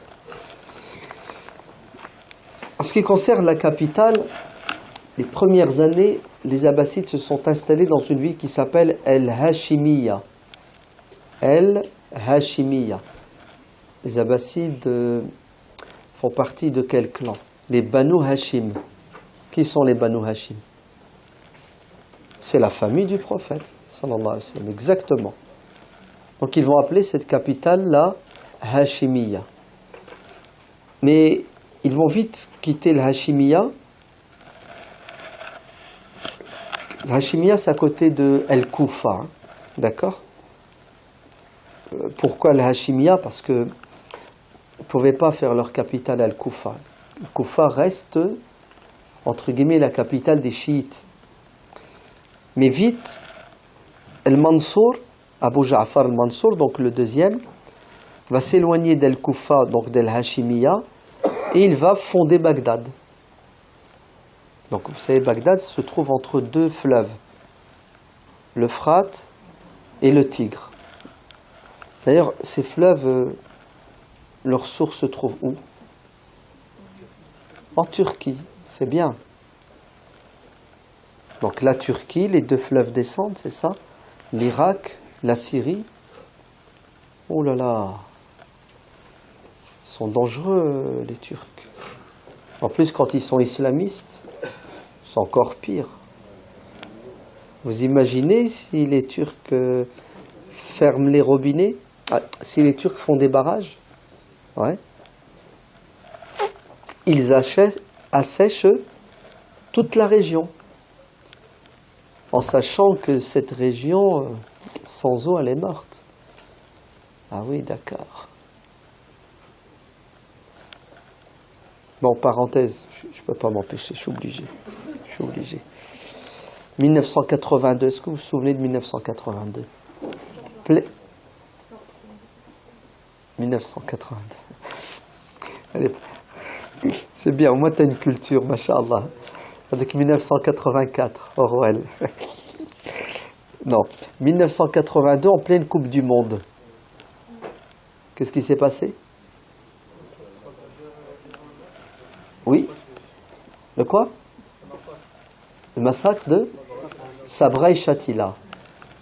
En ce qui concerne la capitale, les premières années, les Abbassides se sont installés dans une ville qui s'appelle El-Hashimiya. El-Hashimiya. Les Abbassides font partie de quel clan? Les Banu Hashim. Qui sont les Banu Hashim? C'est la famille du prophète, sallallahu alayhi wa sallam, exactement. Donc ils vont appeler cette capitale-là Hashimiya. Mais ils vont vite quitter le Hashimiya. Le Hashimiya, c'est à côté de El-Koufa, hein, d'accord? Pourquoi le Hashimiya? Parce que ils ne pouvaient pas faire leur capitale à El-Koufa. Le Koufa reste, entre guillemets, la capitale des chiites. Mais vite, El-Mansour, Abu Ja'far al-Mansour, donc le deuxième, va s'éloigner d'El-Koufa, donc d'El-Hashimiya, et il va fonder Bagdad. Donc vous savez, Bagdad se trouve entre deux fleuves, l'Euphrate et le Tigre. D'ailleurs, ces fleuves, leur source se trouve où? En Turquie, c'est bien. Donc la Turquie, les deux fleuves descendent, c'est ça? L'Irak, la Syrie. Oh là là, ils sont dangereux les Turcs. En plus, quand ils sont islamistes, c'est encore pire. Vous imaginez si les Turcs ferment les robinets? Si les Turcs font des barrages? Ouais. Ils assèchent toute la région. En sachant que cette région, sans eau, elle est morte. Ah oui, d'accord. Bon, parenthèse, je ne peux pas m'empêcher, je suis obligé. 1982, est-ce que vous vous souvenez de 1982? 1982. Allez, c'est bien, au moins tu as une culture, masha'Allah. Avec 1984, Orwell. Non, 1982, en pleine Coupe du Monde. Qu'est-ce qui s'est passé? Oui? Le quoi? Le massacre de Sabra et Shatila.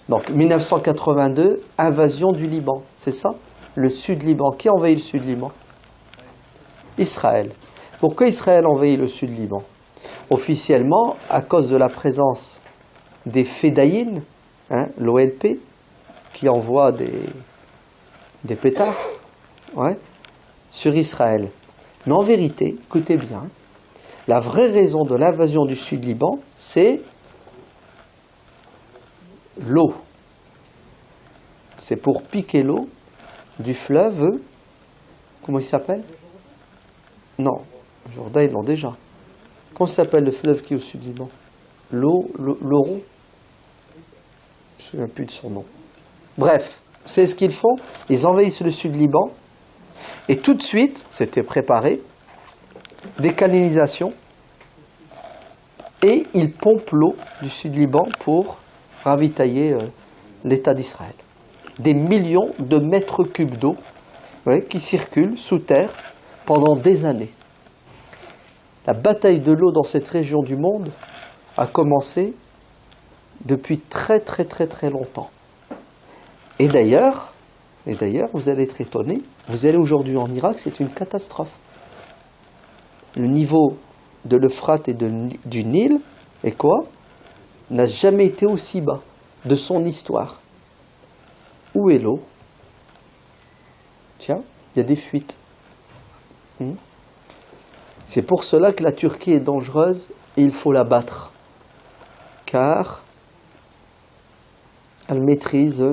Donc, 1982, invasion du Liban, c'est ça? Le Sud-Liban. Qui a envahi le Sud-Liban? Israël. Pourquoi Israël a envahi le Sud-Liban? Officiellement, à cause de la présence des Fédayines, hein, l'OLP, qui envoie des pétards, ouais, sur Israël. Mais en vérité, écoutez bien, la vraie raison de l'invasion du Sud-Liban, c'est l'eau. C'est pour piquer l'eau du fleuve, comment il s'appelle? Non, Jourdain, ils l'ont déjà. Comment s'appelle le fleuve qui est au Sud-Liban? L'Oron? Je ne me souviens plus de son nom. Bref, c'est ce qu'ils font. Ils envahissent le Sud-Liban. Et tout de suite, c'était préparé, des canalisations. Et ils pompent l'eau du Sud-Liban pour ravitailler l'État d'Israël. Des millions de mètres cubes d'eau, ouais, qui circulent sous terre pendant des années. La bataille de l'eau dans cette région du monde a commencé depuis très longtemps. Et d'ailleurs, vous allez être étonnés, vous allez aujourd'hui en Irak, c'est une catastrophe. Le niveau de l'Euphrate et du Nil, et quoi? N'a jamais été aussi bas de son histoire. Où est l'eau? Tiens, il y a des fuites. C'est pour cela que la Turquie est dangereuse et il faut la battre. Car elle maîtrise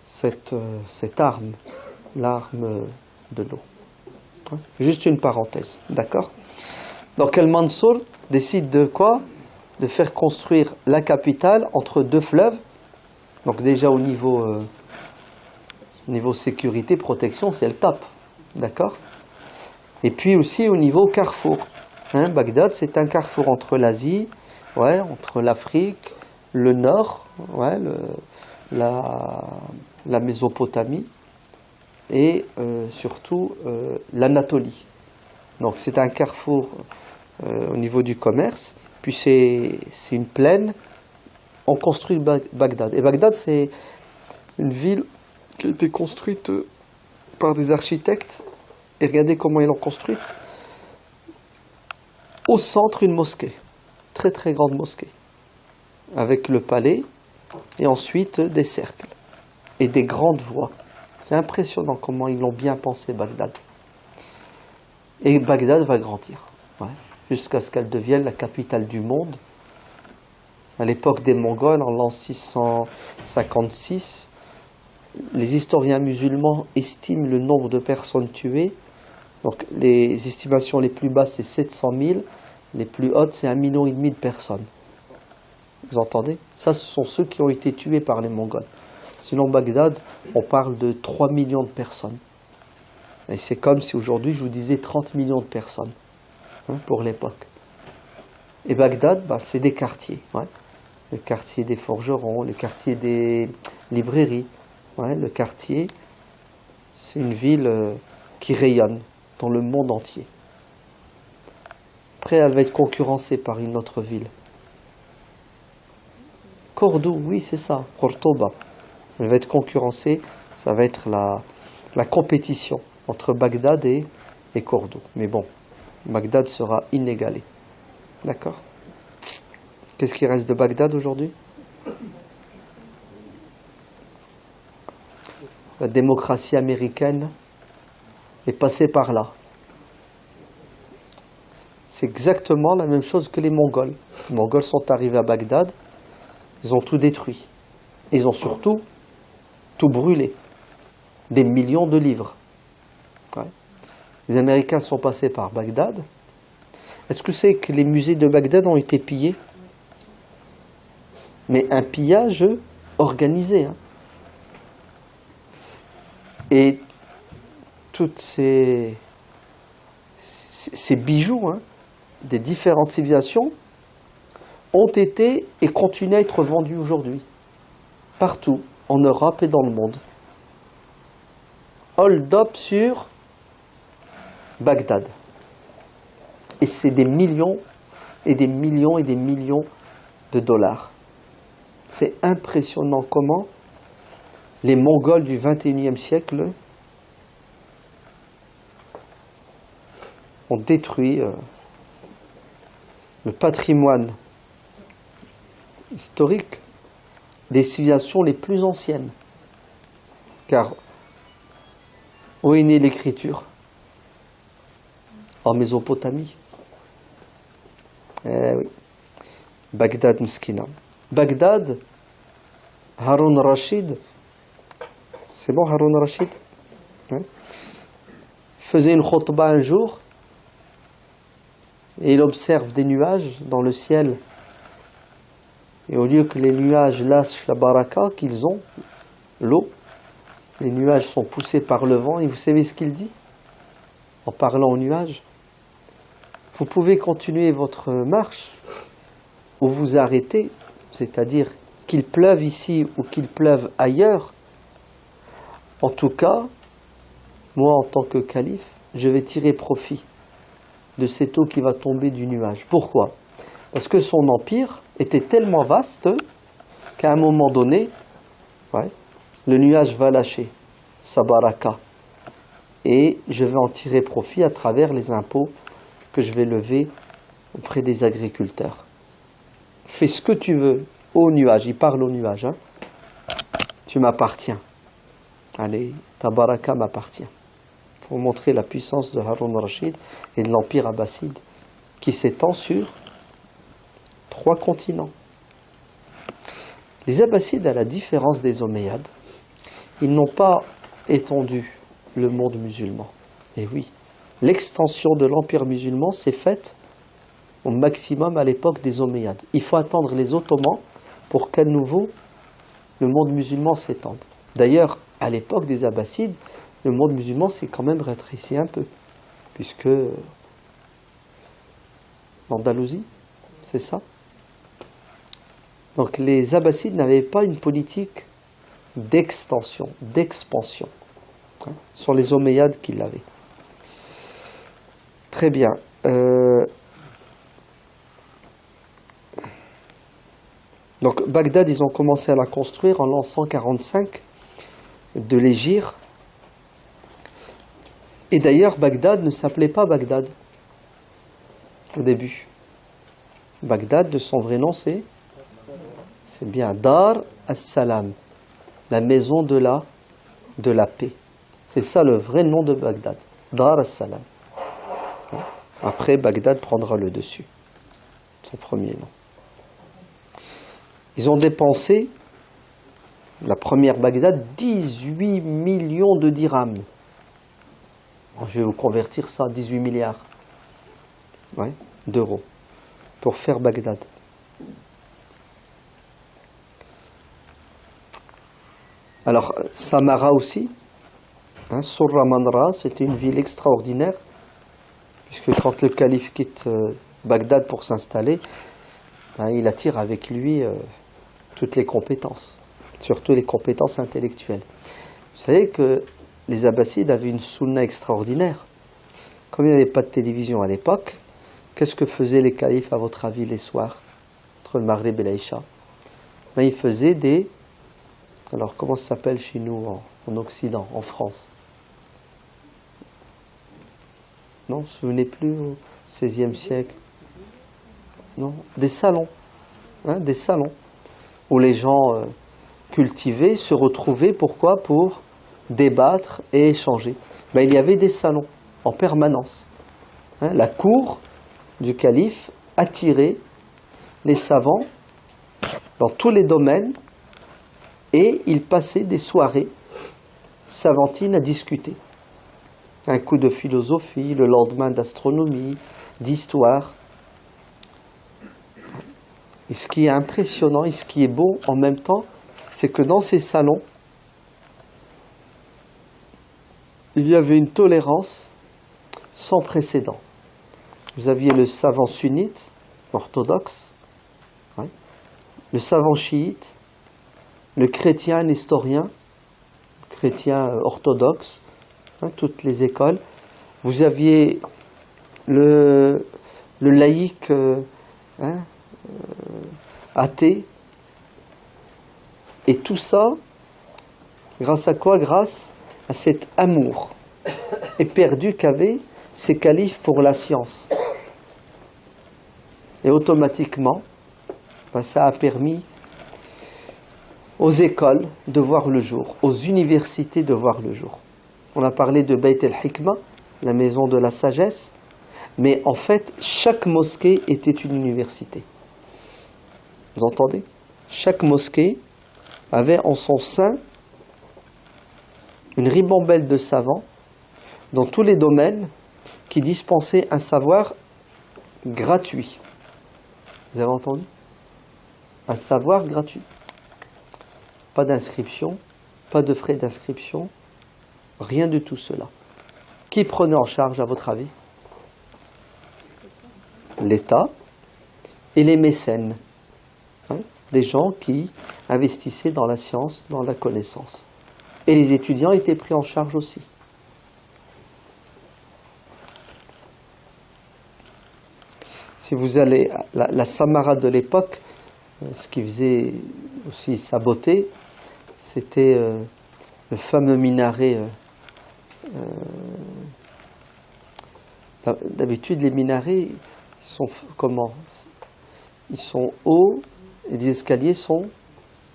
cette arme, l'arme de l'eau. Juste une parenthèse, d'accord? Donc El-Mansour décide de quoi? De faire construire la capitale entre deux fleuves. Donc déjà au niveau sécurité, protection, c'est le top, d'accord? Et puis aussi au niveau carrefour. Hein, Bagdad, c'est un carrefour entre l'Asie, ouais, entre l'Afrique, le Nord, ouais, la Mésopotamie, et surtout l'Anatolie. Donc c'est un carrefour au niveau du commerce, Puis c'est une plaine, on construit Bagdad. Et Bagdad, c'est une ville qui a été construite par des architectes. Et regardez comment ils l'ont construite. Au centre, une mosquée. Très très grande mosquée. Avec le palais et ensuite des cercles. Et des grandes voies. C'est impressionnant comment ils l'ont bien pensé, Bagdad. Et Bagdad va grandir. Ouais, jusqu'à ce qu'elle devienne la capitale du monde. À l'époque des Mongols, en l'an 656, les historiens musulmans estiment le nombre de personnes tuées. Donc les estimations les plus basses, c'est 700 000. Les plus hautes, c'est 1,5 million de personnes. Vous entendez? Ça, ce sont ceux qui ont été tués par les Mongols. Sinon, Bagdad, on parle de 3 millions de personnes. Et c'est comme si aujourd'hui, je vous disais 30 millions de personnes, hein, pour l'époque. Et Bagdad, c'est des quartiers. Ouais. Le quartier des forgerons, le quartier des librairies. Ouais, le quartier, c'est une ville qui rayonne dans le monde entier. Après, elle va être concurrencée par une autre ville. Cordoue, oui, c'est ça, Cordoba. Elle va être concurrencée, ça va être la compétition entre Bagdad et Cordoue. Mais bon, Bagdad sera inégalé. D'accord? Qu'est-ce qui reste de Bagdad aujourd'hui? La démocratie américaine est passée par là. C'est exactement la même chose que les Mongols. Les Mongols sont arrivés à Bagdad, ils ont tout détruit. Ils ont surtout tout brûlé. Des millions de livres. Ouais. Les Américains sont passés par Bagdad. Est-ce que c'est que les musées de Bagdad ont été pillés? Mais un pillage organisé. Hein. Et toutes ces bijoux, hein, des différentes civilisations ont été et continuent à être vendus aujourd'hui, partout, en Europe et dans le monde. Hold up sur Bagdad. Et c'est des millions et des millions et des millions de dollars. C'est impressionnant comment les Mongols du XXIe siècle ont détruit le patrimoine historique des civilisations les plus anciennes. Car où est née l'écriture? En Mésopotamie. Eh oui. Bagdad Mskina. Bagdad, Haroun Rachid, c'est bon Haroun Rachid, hein, faisait une khutba un jour et il observe des nuages dans le ciel. Et au lieu que les nuages lâchent la baraka qu'ils ont, l'eau, les nuages sont poussés par le vent. Et vous savez ce qu'il dit en parlant aux nuages? Vous pouvez continuer votre marche ou vous arrêter, c'est-à-dire qu'il pleuve ici ou qu'il pleuve ailleurs. En tout cas, moi en tant que calife, je vais tirer profit de cette eau qui va tomber du nuage. Pourquoi? Parce que son empire était tellement vaste qu'à un moment donné, ouais, le nuage va lâcher sa baraka et je vais en tirer profit à travers les impôts que je vais lever auprès des agriculteurs. Fais ce que tu veux au nuage, il parle au nuage, hein. Tu m'appartiens. Allez, ta baraka m'appartient. Pour montrer la puissance de Haroun Rachid et de l'empire abbasside qui s'étend sur 3 continents. Les Abbassides, à la différence des Omeyyades, ils n'ont pas étendu le monde musulman. Et oui, l'extension de l'empire musulman s'est faite au maximum à l'époque des Omeyyades. Il faut attendre les Ottomans pour qu'à nouveau le monde musulman s'étende. D'ailleurs, à l'époque des Abbassides, le monde musulman s'est quand même rétréci un peu, puisque l'Andalousie, c'est ça. Donc les Abbassides n'avaient pas une politique d'extension, d'expansion. Ce sont les Omeyyades qui l'avaient. Très bien. Donc Bagdad, ils ont commencé à la construire en l'an 145 de l'Hégire. Et d'ailleurs, Bagdad ne s'appelait pas Bagdad au début. Bagdad, de son vrai nom, c'est bien Dar as-Salam, la maison de la paix. C'est ça le vrai nom de Bagdad, Dar as-Salam. Après, Bagdad prendra le dessus, son premier nom. Ils ont dépensé, la première Bagdad, 18 millions de dirhams. Je vais vous convertir ça à 18 milliards d'euros pour faire Bagdad. Alors, Samara aussi, Surra Manra, c'était une ville extraordinaire, puisque quand le calife quitte Bagdad pour s'installer, il attire avec lui toutes les compétences, surtout les compétences intellectuelles. Vous savez que les Abbassides avaient une sunna extraordinaire. Comme il n'y avait pas de télévision à l'époque, qu'est-ce que faisaient les califes, à votre avis, les soirs, entre le Maghrib et l'Aïcha? Ils faisaient des... Alors, comment ça s'appelle chez nous, en Occident, en France? Non, vous ne vous souvenez plus, au XVIe siècle? Non, des salons. Des salons où les gens cultivés se retrouvaient. Pourquoi? Pour débattre et échanger. Il y avait des salons en permanence. La cour du calife attirait les savants dans tous les domaines et ils passaient des soirées savantines à discuter. Un coup de philosophie, le lendemain d'astronomie, d'histoire. Et ce qui est impressionnant et ce qui est beau en même temps, c'est que dans ces salons, il y avait une tolérance sans précédent. Vous aviez le savant sunnite, orthodoxe, le savant chiite, le chrétien nestorien, le chrétien orthodoxe, toutes les écoles. Vous aviez le laïc athée. Et tout ça, grâce à quoi? Grâce à cet amour éperdu qu'avaient ces califes pour la science. Et automatiquement, ça a permis aux écoles de voir le jour, aux universités de voir le jour. On a parlé de Bayt el-Hikma, la maison de la sagesse, mais en fait, chaque mosquée était une université. Vous entendez? Chaque mosquée avait en son sein une ribambelle de savants dans tous les domaines qui dispensaient un savoir gratuit. Vous avez entendu? Un savoir gratuit. Pas d'inscription, pas de frais d'inscription, rien de tout cela. Qui prenait en charge, à votre avis? L'État et les mécènes. Des gens qui investissaient dans la science, dans la connaissance. Et les étudiants étaient pris en charge aussi. Si vous allez à la Samara de l'époque, ce qui faisait aussi sa beauté, c'était le fameux minaret. D'habitude, les minarets sont comment? Ils sont hauts et les escaliers sont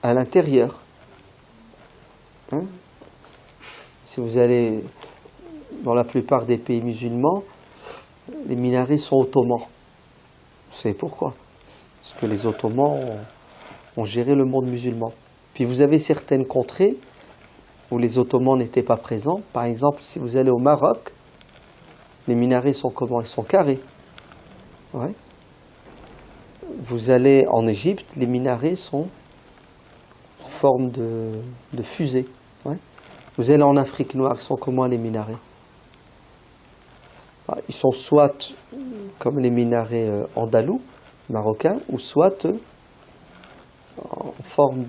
à l'intérieur. Si vous allez dans la plupart des pays musulmans, les minarets sont ottomans. Vous savez pourquoi? Parce que les Ottomans ont géré le monde musulman. Puis vous avez certaines contrées où les Ottomans n'étaient pas présents. Par exemple, si vous allez au Maroc, les minarets sont comment? Ils sont carrés. Vous allez en Égypte, les minarets sont en forme de fusée. Vous allez en Afrique noire, ils sont comment les minarets? Ils sont soit comme les minarets andalous, marocains, ou soit en forme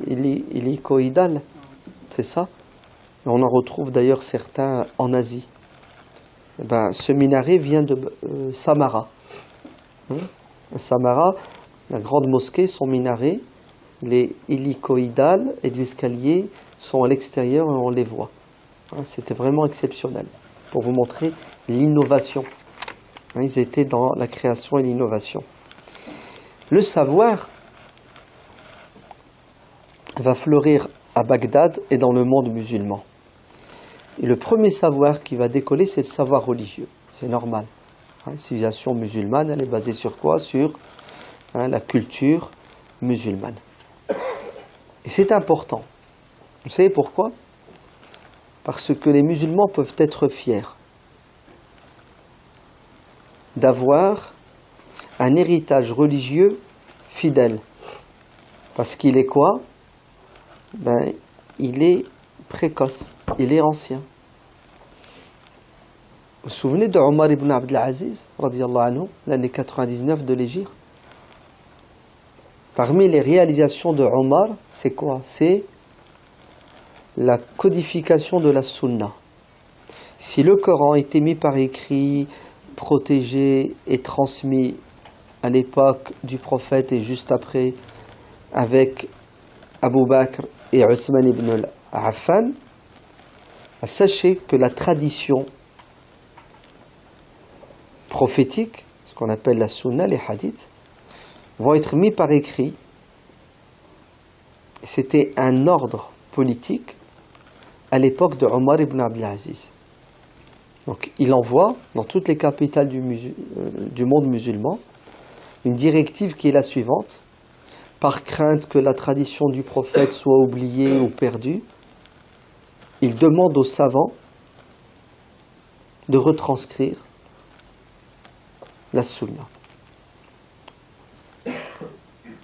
hélicoïdale. C'est ça? On en retrouve d'ailleurs certains en Asie. Ce minaret vient de Samara. Samara, La grande mosquée, son minaret, les hélicoïdales et les escaliers sont à l'extérieur et on les voit. C'était vraiment exceptionnel, pour vous montrer l'innovation. Ils étaient dans la création et l'innovation. Le savoir va fleurir à Bagdad et dans le monde musulman. Et le premier savoir qui va décoller, c'est le savoir religieux. C'est normal. La civilisation musulmane, elle est basée sur quoi? Sur la culture musulmane. Et c'est important. Vous savez pourquoi? Parce que les musulmans peuvent être fiers d'avoir un héritage religieux fidèle. Parce qu'il est quoi? Il est précoce, il est ancien. Vous vous souvenez de Omar ibn Abdel Aziz, radiyallahu anhu, l'année 99 de l'Hégire? Parmi les réalisations de Omar, c'est quoi? C'est la codification de la sunna. Si le Coran était mis par écrit, protégé et transmis à l'époque du prophète et juste après, avec Abu Bakr et Othman ibn al-Affan, sachez que la tradition prophétique, ce qu'on appelle la sunna, les hadiths, vont être mis par écrit. C'était un ordre politique à l'époque de Omar ibn Abdel Aziz. Donc il envoie dans toutes les capitales du monde musulman une directive qui est la suivante: par crainte que la tradition du prophète soit oubliée ou perdue, il demande aux savants de retranscrire la sunna.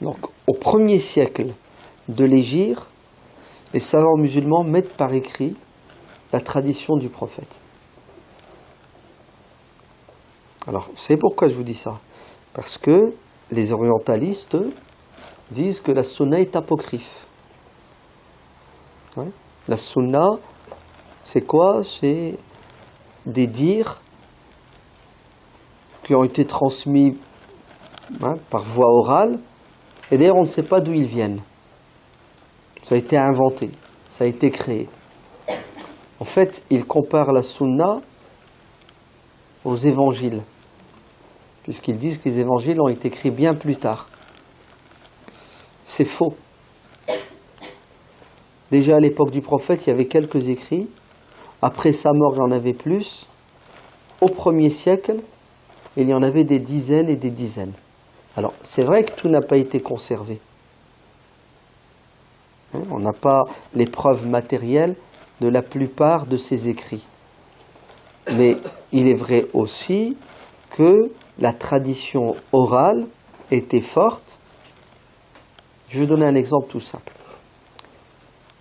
Donc au 1er siècle de l'Hégire, les savants musulmans mettent par écrit la tradition du prophète. Alors, vous savez pourquoi je vous dis ça? Parce que les orientalistes disent que la sunna est apocryphe. La sunna, c'est quoi? C'est des dires qui ont été transmis par voie orale, et d'ailleurs on ne sait pas d'où ils viennent. Ça a été inventé, ça a été créé. En fait, ils comparent la sunna aux évangiles, puisqu'ils disent que les évangiles ont été écrits bien plus tard. C'est faux. Déjà à l'époque du prophète, il y avait quelques écrits. Après sa mort, il y en avait plus. Au 1er siècle, il y en avait des dizaines et des dizaines. Alors, c'est vrai que tout n'a pas été conservé. On n'a pas les preuves matérielles de la plupart de ces écrits. Mais il est vrai aussi que la tradition orale était forte. Je vais donner un exemple tout simple.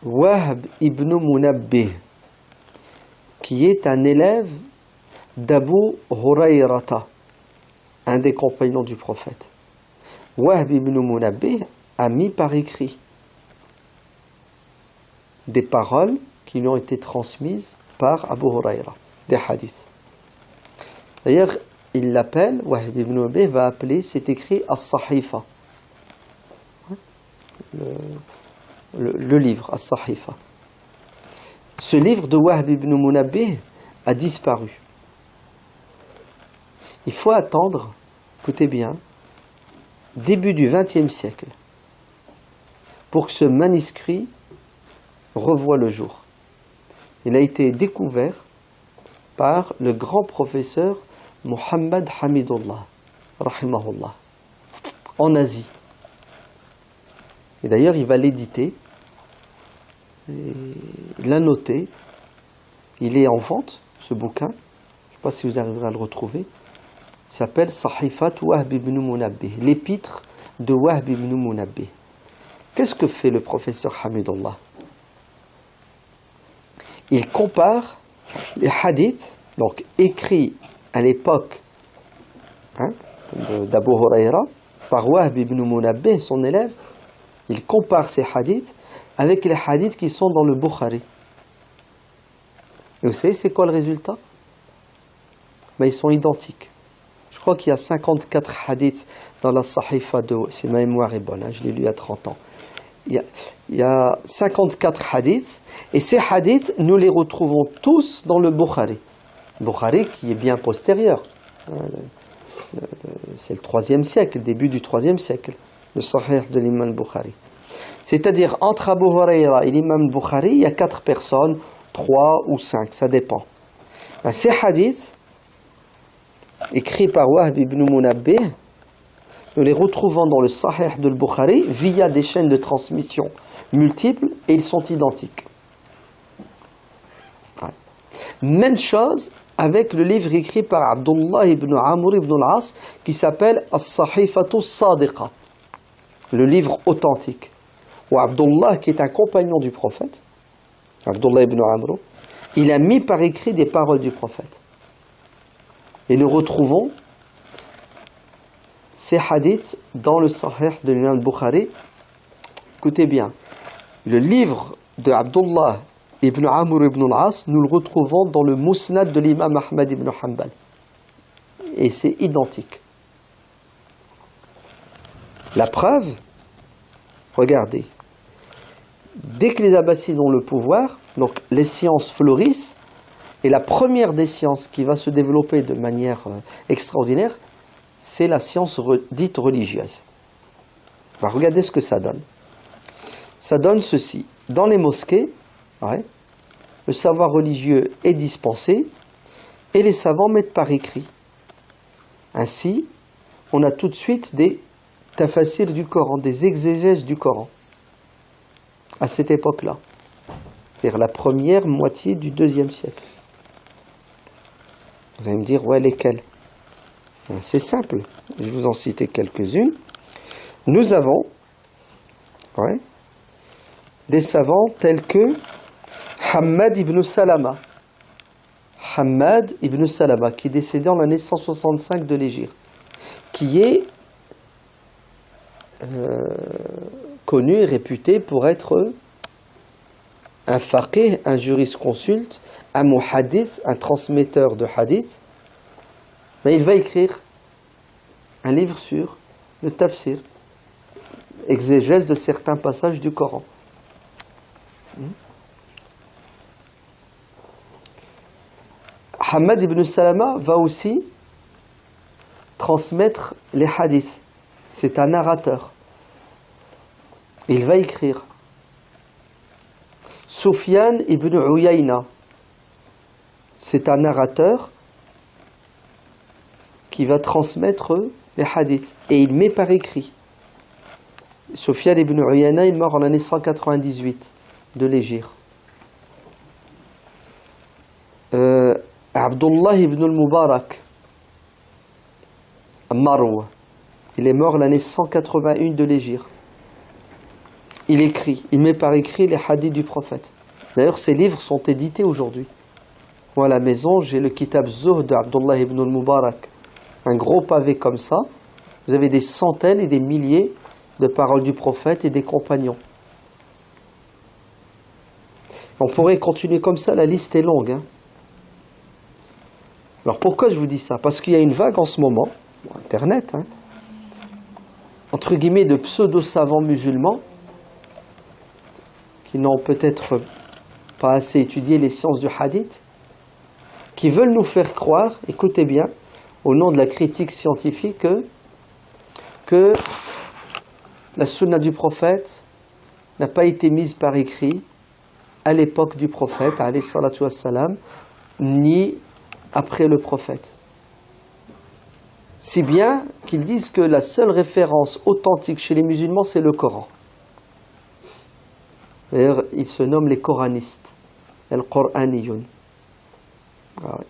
Wahb ibn Munabbih, qui est un élève d'Abu Hurayrata, un des compagnons du prophète. Wahb ibn Munabbih a mis par écrit des paroles qui lui ont été transmises par Abu Hurayra, des hadiths. D'ailleurs, il l'appelle, Wahb ibn Munabbih va appeler cet écrit As-Sahifa. Le livre, As-Sahifa. Ce livre de Wahb ibn Munabbih a disparu. Il faut attendre, écoutez bien, début du XXe siècle, pour que ce manuscrit revoie le jour. Il a été découvert par le grand professeur Muhammad Hamidullah, rahimahullah, en Asie. Et d'ailleurs, il va l'éditer, il l'a noté, il est en vente, ce bouquin, je ne sais pas si vous arriverez à le retrouver. Il s'appelle Sahifat Wahb ibn Munabbih, l'épître de Wahb ibn Munabbih. Qu'est-ce que fait le professeur Hamidullah? Il compare les hadiths, donc écrits à l'époque d'Abu Huraira, par Wahb ibn Munabbih, son élève. Il compare ces hadiths avec les hadiths qui sont dans le Bukhari. Et vous savez, c'est quoi le résultat? Ils sont identiques. Je crois qu'il y a 54 hadiths dans la Sahifa de... Si ma mémoire est bonne, hein, je l'ai lu il y a 30 ans. Il y a 54 hadiths, et ces hadiths, nous les retrouvons tous dans le Bukhari. Bukhari qui est bien postérieur. C'est le 3e siècle, le début du 3e siècle, le Sahih de l'imam Bukhari. C'est-à-dire, entre Abu Huraira et l'imam Bukhari, il y a 4 personnes, 3 ou 5, ça dépend. Ces hadiths, écrits par Wahb ibn Munabbih, nous les retrouvons dans le Sahih de Bukhari via des chaînes de transmission multiples et ils sont identiques. Ouais. Même chose avec le livre écrit par Abdullah ibn Amr ibn al-As qui s'appelle As-Sahifatu Sadiqa, le livre authentique. Où Abdullah, qui est un compagnon du prophète, Abdullah ibn Amr, il a mis par écrit des paroles du prophète. Et nous retrouvons ces hadiths dans le Sahih de l'imam Bukhari. Écoutez bien, le livre de Abdullah ibn Amr ibn al-As, nous le retrouvons dans le Musnad de l'imam Ahmad ibn Hanbal. Et c'est identique. La preuve, regardez, dès que les Abbassides ont le pouvoir, donc les sciences fleurissent, et la première des sciences qui va se développer de manière extraordinaire, c'est la science dite religieuse. Alors, regardez ce que ça donne. Ça donne ceci. Dans les mosquées, ouais, le savoir religieux est dispensé et les savants mettent par écrit. Ainsi, on a tout de suite des tafassirs du Coran, des exégèses du Coran, à cette époque-là. C'est-à-dire la première moitié du 2e siècle. Vous allez me dire, ouais, lesquelles ? C'est simple, je vais vous en citer quelques-unes. Nous avons des savants tels que Hammad ibn Salama. Hammad ibn Salama, qui est décédé en l'année 165 de l'Hégire, qui est connu et réputé pour être un faqih, un jurisconsulte, un muhaddith, un transmetteur de hadith. Mais il va écrire un livre sur le tafsir, exégèse de certains passages du Coran. Hammad ibn Salama va aussi transmettre les hadiths. C'est un narrateur. Il va écrire. Sufyan ibn Uyayna, c'est un narrateur qui va transmettre les hadiths. Et il met par écrit. Sufyan ibn Uyayna est mort en l'année 198 de l'Hégire. Abdullah ibn al-Mubarak, Marwa, il est mort l'année 181 de l'Hégire. Il écrit, il met par écrit les hadiths du prophète. D'ailleurs, ces livres sont édités aujourd'hui. Moi, à la maison, j'ai le Kitab Zuhd d'Abdullah ibn al-Mubarak. Un gros pavé comme ça. Vous avez des centaines et des milliers de paroles du prophète et des compagnons. On pourrait continuer comme ça, la liste est longue. Hein. Alors pourquoi je vous dis ça? Parce qu'il y a une vague en ce moment, Internet, hein, entre guillemets de pseudo-savants musulmans, qui n'ont peut-être pas assez étudié les sciences du hadith, qui veulent nous faire croire, écoutez bien, au nom de la critique scientifique, que la sunna du prophète n'a pas été mise par écrit à l'époque du prophète, alayhi salatu wassalam, ni après le prophète. Si bien qu'ils disent que la seule référence authentique chez les musulmans, c'est le Coran. D'ailleurs, ils se nomment les coranistes, al-Qur'aniyun. Ah oui.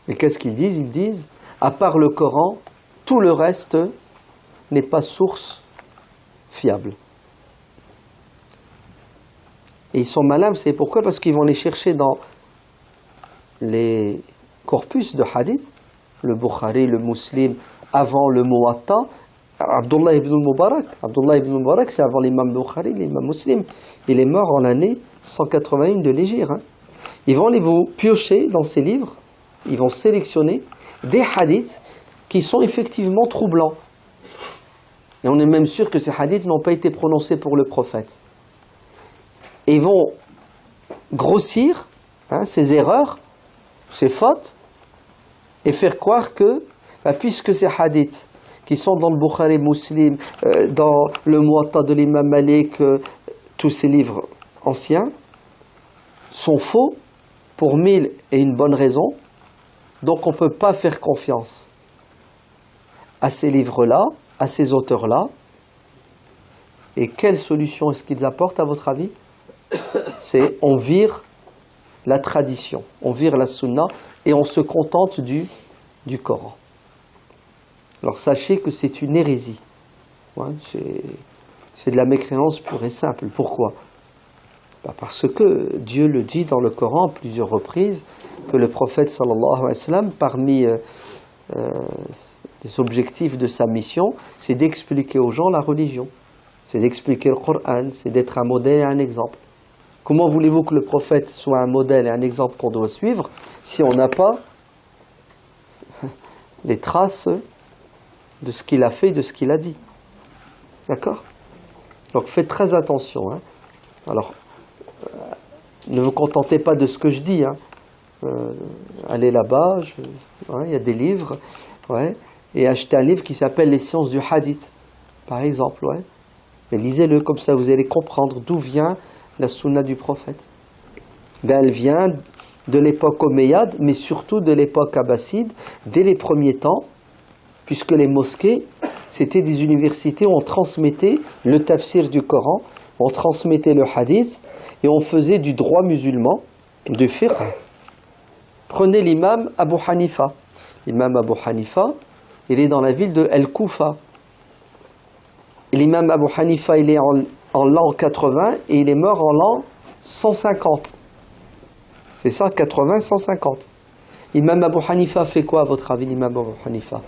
Et qu'est-ce qu'ils disent? Ils disent, à part le Coran, tout le reste n'est pas source fiable. Et ils sont malins, vous savez pourquoi? Parce qu'ils vont les chercher dans les corpus de hadith, le Bukhari, le Muslim, avant le Muwatta. Abdullah ibn al-Mubarak, c'est avant l'imam Bukhari, l'imam Muslim. Il est mort en l'année 181 de l'Hégire. Hein. Ils vont les vous piocher dans ces livres, ils vont sélectionner des hadiths qui sont effectivement troublants. Et on est même sûr que ces hadiths n'ont pas été prononcés pour le prophète. Et ils vont grossir ces erreurs, ces fautes, et faire croire que, puisque ces hadiths qui sont dans le Bukhari Muslim, dans le Muwatta de l'imam Malik, tous ces livres anciens, sont faux pour 1001 bonnes raisons, donc on ne peut pas faire confiance à ces livres-là, à ces auteurs-là. Et quelle solution est-ce qu'ils apportent à votre avis? C'est on vire la tradition, on vire la sunna et on se contente du Coran. Alors sachez que c'est une hérésie. Ouais, c'est de la mécréance pure et simple. Pourquoi? Parce que Dieu le dit dans le Coran à plusieurs reprises, que le prophète sallallahu alayhi wa sallam, parmi les objectifs de sa mission, c'est d'expliquer aux gens la religion. C'est d'expliquer le Coran, c'est d'être un modèle et un exemple. Comment voulez-vous que le prophète soit un modèle et un exemple qu'on doit suivre si on n'a pas les traces de ce qu'il a fait et de ce qu'il a dit? D'accord? Donc faites très attention. Alors, ne vous contentez pas de ce que je dis. Allez là-bas, il y a des livres, et achetez un livre qui s'appelle Les sciences du hadith, par exemple. Et lisez-le, comme ça vous allez comprendre d'où vient la sunna du prophète. Elle vient de l'époque omeyyade, mais surtout de l'époque abbasside, dès les premiers temps, puisque les mosquées, c'était des universités où on transmettait le tafsir du Coran, on transmettait le hadith, et on faisait du droit musulman, de fiqh. Prenez l'imam Abu Hanifa. L'imam Abu Hanifa, il est dans la ville de El-Koufa. L'imam Abu Hanifa, il est en l'an 80 et il est mort en l'an 150. C'est ça, 80, 150. L'imam Abu Hanifa fait quoi, à votre avis, l'imam Abu Hanifa?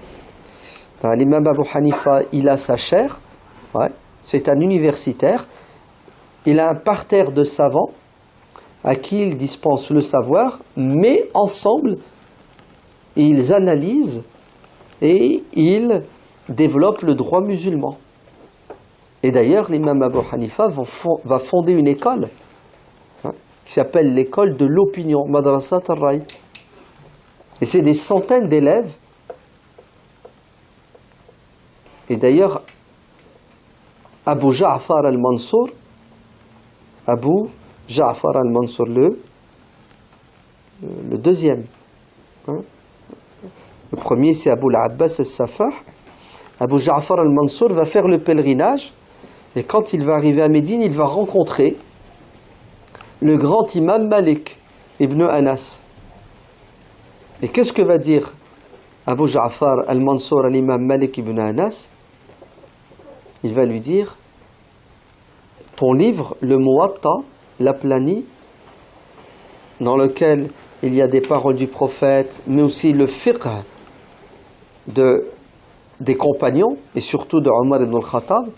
L'imam Abu Hanifa, il a sa chaire, c'est un universitaire, il a un parterre de savants à qui il dispense le savoir, mais ensemble, ils analysent et ils développent le droit musulman. Et d'ailleurs, l'imam Abu Hanifa va fonder une école qui s'appelle l'école de l'opinion, Madrasat al-Ray. Et c'est des centaines d'élèves. Et d'ailleurs, Abu Ja'far al-Mansour, le deuxième. Le premier, c'est Abu al-Abbas al-Safah. Abu Ja'far al-Mansour va faire le pèlerinage. Et quand il va arriver à Médine, il va rencontrer le grand imam Malik ibn Anas. Et qu'est-ce que va dire Abu Ja'far al-Mansour à l'imam Malik ibn Anas? Il va lui dire: ton livre, le Muwatta, l'Aplani, dans lequel il y a des paroles du prophète, mais aussi le fiqh des compagnons, et surtout de Omar ibn al-Khattab,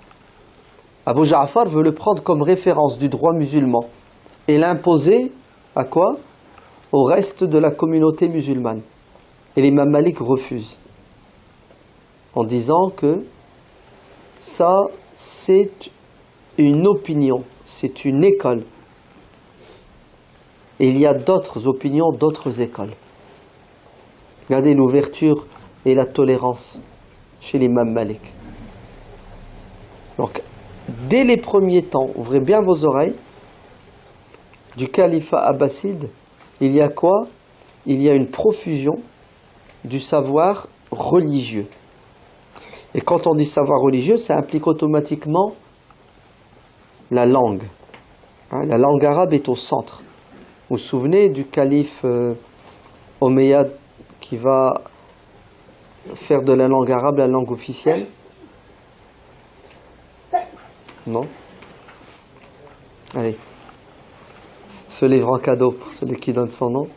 Abu Ja'far veut le prendre comme référence du droit musulman et l'imposer à quoi? Au reste de la communauté musulmane. Et l'imam Malik refuse en disant que ça, c'est une opinion, c'est une école. Et il y a d'autres opinions, d'autres écoles. Regardez l'ouverture et la tolérance chez l'imam Malik. Donc, dès les premiers temps, ouvrez bien vos oreilles, du califat abbasside, il y a quoi? Il y a une profusion du savoir religieux. Et quand on dit savoir religieux, ça implique automatiquement la langue. La langue arabe est au centre. Vous vous souvenez du calife omeyyade qui va faire de la langue arabe la langue officielle? Non? Allez. Ce livre en cadeau pour celui qui donne son nom.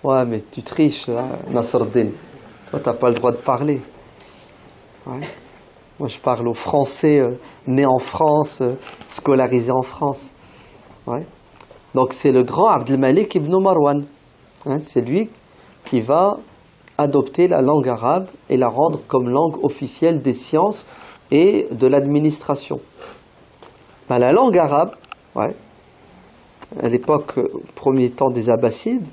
Ouais, mais tu triches, Nasruddin. Toi, tu n'as pas le droit de parler. Ouais. Moi, je parle aux Français nés en France, scolarisés en France. Ouais. Donc, c'est le grand Abdelmalik ibn Marwan. C'est lui qui va adopter la langue arabe et la rendre comme langue officielle des sciences et de l'administration. Ben, la langue arabe, ouais, à l'époque, premier temps des Abbassides,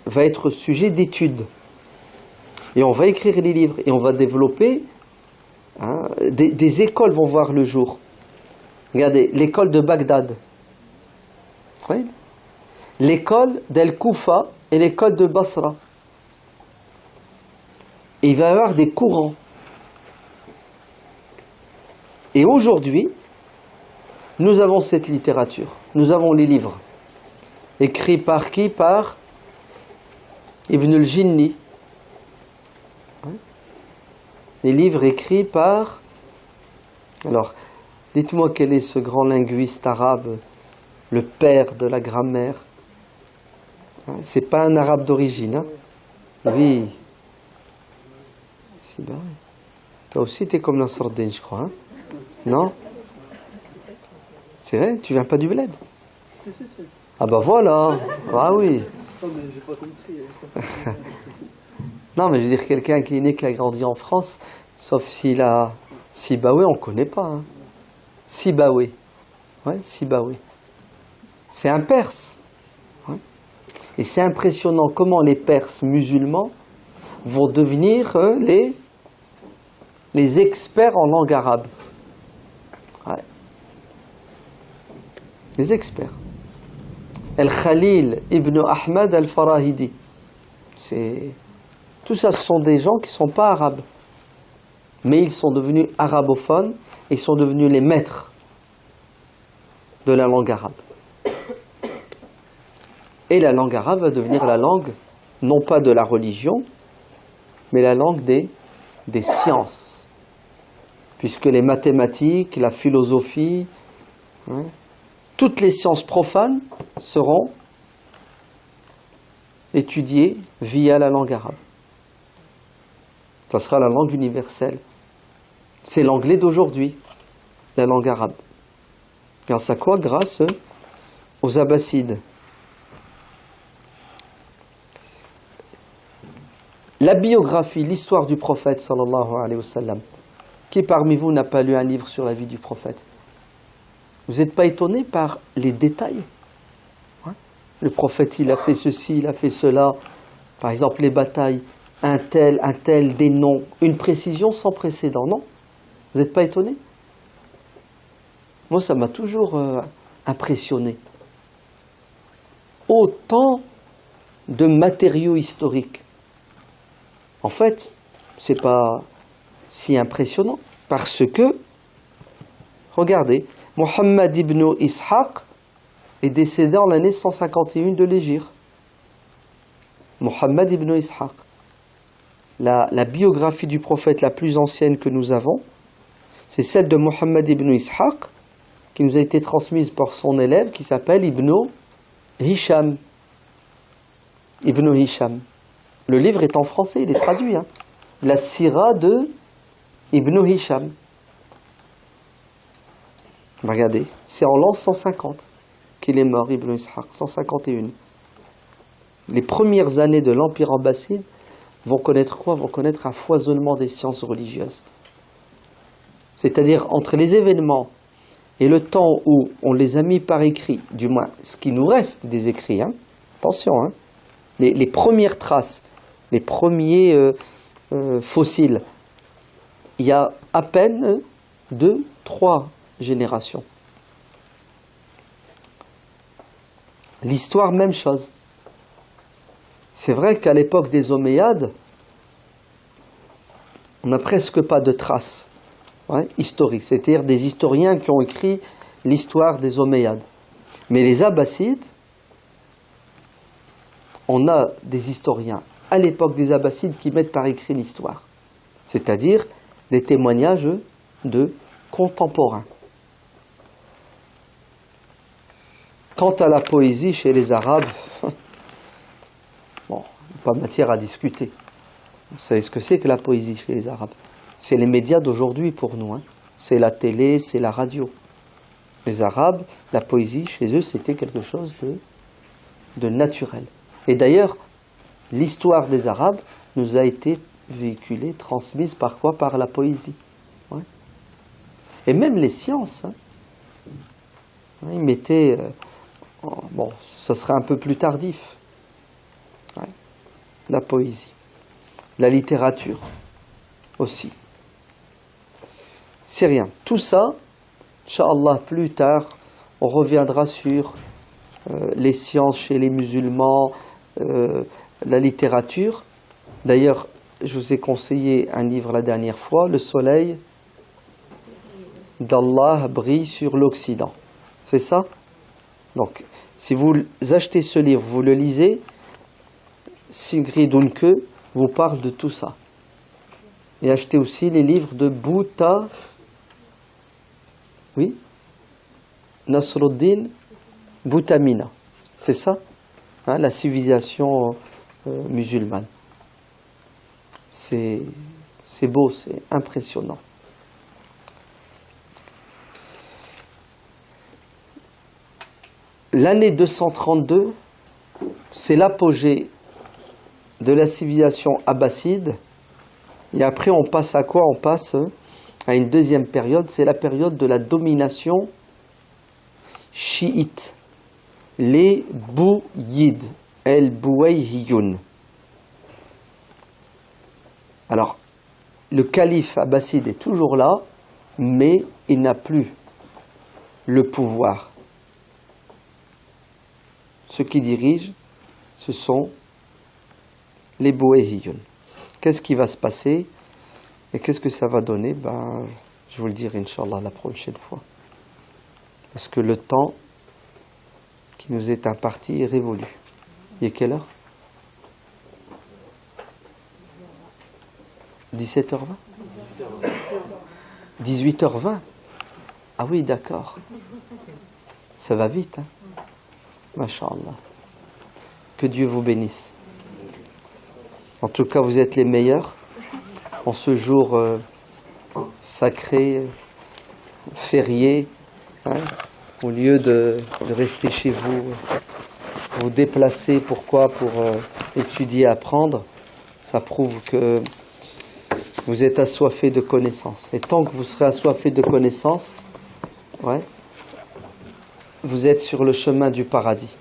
va être sujet d'études. Et on va écrire les livres et on va développer, hein, des écoles vont voir le jour. Regardez, l'école de Bagdad, ouais, l'école d'El-Koufa et l'école de Basra. Et il va y avoir des courants. Et aujourd'hui, nous avons cette littérature, nous avons les livres. Écrits par qui? Par Ibn al-Jinni. Les livres écrits par... Alors, dites-moi quel est ce grand linguiste arabe, le père de la grammaire. C'est pas un arabe d'origine, hein? Oui. Si, ben oui. Toi aussi, t'es comme Nasruddin, je crois, hein? Non? C'est vrai? Tu viens pas du bled? Si. Ah bah voilà. Ah oui. Non, mais j'ai pas compris. Non, mais je veux dire, quelqu'un qui est né, qui a grandi en France, sauf s'il a... Sibawé, on ne connaît pas. Hein. Sibawé. Ouais, Sibawé. C'est un Perse. Ouais. Et c'est impressionnant comment les Perses musulmans vont devenir les experts en langue arabe. Ouais. Les experts. Al-Khalil ibn Ahmad al-Farahidi. Tout ça, ce sont des gens qui ne sont pas arabes. Mais ils sont devenus arabophones et ils sont devenus les maîtres de la langue arabe. Et la langue arabe va devenir la langue, non pas de la religion, mais la langue des sciences. Puisque les mathématiques, la philosophie, hein, toutes les sciences profanes seront étudiées via la langue arabe. Ça sera la langue universelle. C'est l'anglais d'aujourd'hui, la langue arabe. Grâce à quoi? Grâce aux Abbassides. La biographie, l'histoire du prophète, sallallahu alayhi wa sallam. Qui parmi vous n'a pas lu un livre sur la vie du prophète? Vous n'êtes pas étonné par les détails? Ouais. Le prophète, il a fait ceci, il a fait cela. Par exemple, les batailles. Un tel, des noms. Une précision sans précédent, non? Vous n'êtes pas étonné? Moi, ça m'a toujours impressionné. Autant de matériaux historiques. En fait, c'est pas si impressionnant. Parce que, regardez, Mohammed ibn Ishaq est décédé en l'année 151 de l'Hégire. Mohammed ibn Ishaq. La biographie du prophète la plus ancienne que nous avons, c'est celle de Mohammed ibn Ishaq, qui nous a été transmise par son élève, qui s'appelle Ibn Hisham. Ibn Hisham. Le livre est en français, il est traduit. Hein. La Sira de Ibn Hisham. Regardez, c'est en l'an 150 qu'il est mort, Ibn Ishaq, 151. Les premières années de l'Empire abbasside vont connaître quoi? Vont connaître un foisonnement des sciences religieuses. C'est-à-dire, entre les événements et le temps où on les a mis par écrit, du moins ce qui nous reste des écrits, hein, attention, hein, les premières traces, les premiers fossiles, il y a à peine 2-3 générations. L'histoire, même chose. C'est vrai qu'à l'époque des Omeyyades, on n'a presque pas de traces historiques, c'est-à-dire des historiens qui ont écrit l'histoire des Omeyyades. Mais les Abbassides, on a des historiens à l'époque des Abbassides qui mettent par écrit l'histoire, c'est-à-dire des témoignages de contemporains. Quant à la poésie chez les Arabes, bon, pas matière à discuter. Vous savez ce que c'est que la poésie chez les Arabes? C'est les médias d'aujourd'hui pour nous. Hein. C'est la télé, c'est la radio. Les Arabes, la poésie chez eux, c'était quelque chose de naturel. Et d'ailleurs, l'histoire des Arabes nous a été véhiculée, transmise par quoi? Par la poésie. Ouais. Et même les sciences. Hein. Ils mettaient... bon, ça serait un peu plus tardif. Ouais. La poésie. La littérature aussi. C'est rien. Tout ça, Inch'Allah, plus tard, on reviendra sur les sciences chez les musulmans, la littérature. D'ailleurs, je vous ai conseillé un livre la dernière fois, Le soleil d'Allah brille sur l'Occident. C'est ça? Donc, si vous achetez ce livre, vous le lisez, Sigrid Unke vous parle de tout ça. Et achetez aussi les livres de Bouta, oui, Nasruddin Boutamina. C'est ça, hein, la civilisation musulmane. C'est beau, c'est impressionnant. L'année 232, c'est l'apogée de la civilisation abbasside. Et après, on passe à quoi? On passe à une deuxième période, c'est la période de la domination chiite. Les Bouyides, el-Bouayhiyoun. Alors, le calife abbasside est toujours là, mais il n'a plus le pouvoir. Ceux qui dirigent, ce sont les Bouayhiyoun. Qu'est-ce qui va se passer et qu'est-ce que ça va donner? Je vous le dirai, Inch'Allah, la prochaine fois. Parce que le temps qui nous est imparti est révolu. Il est quelle heure? 17h20? 18h20? Ah oui, d'accord. Ça va vite, hein? Masha'Allah. Que Dieu vous bénisse. En tout cas, vous êtes les meilleurs en ce jour sacré, férié, hein, au lieu de rester chez vous, vous déplacer. Pourquoi? Pour étudier, apprendre. Ça prouve que vous êtes assoiffés de connaissances. Et tant que vous serez assoiffés de connaissances, ouais, vous êtes sur le chemin du paradis.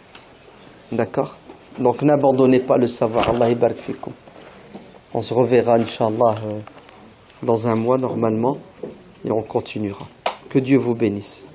D'accord? Donc n'abandonnez pas le savoir. Allah ibarak fikum. On se reverra, Inch'Allah, dans un mois normalement, et on continuera. Que Dieu vous bénisse.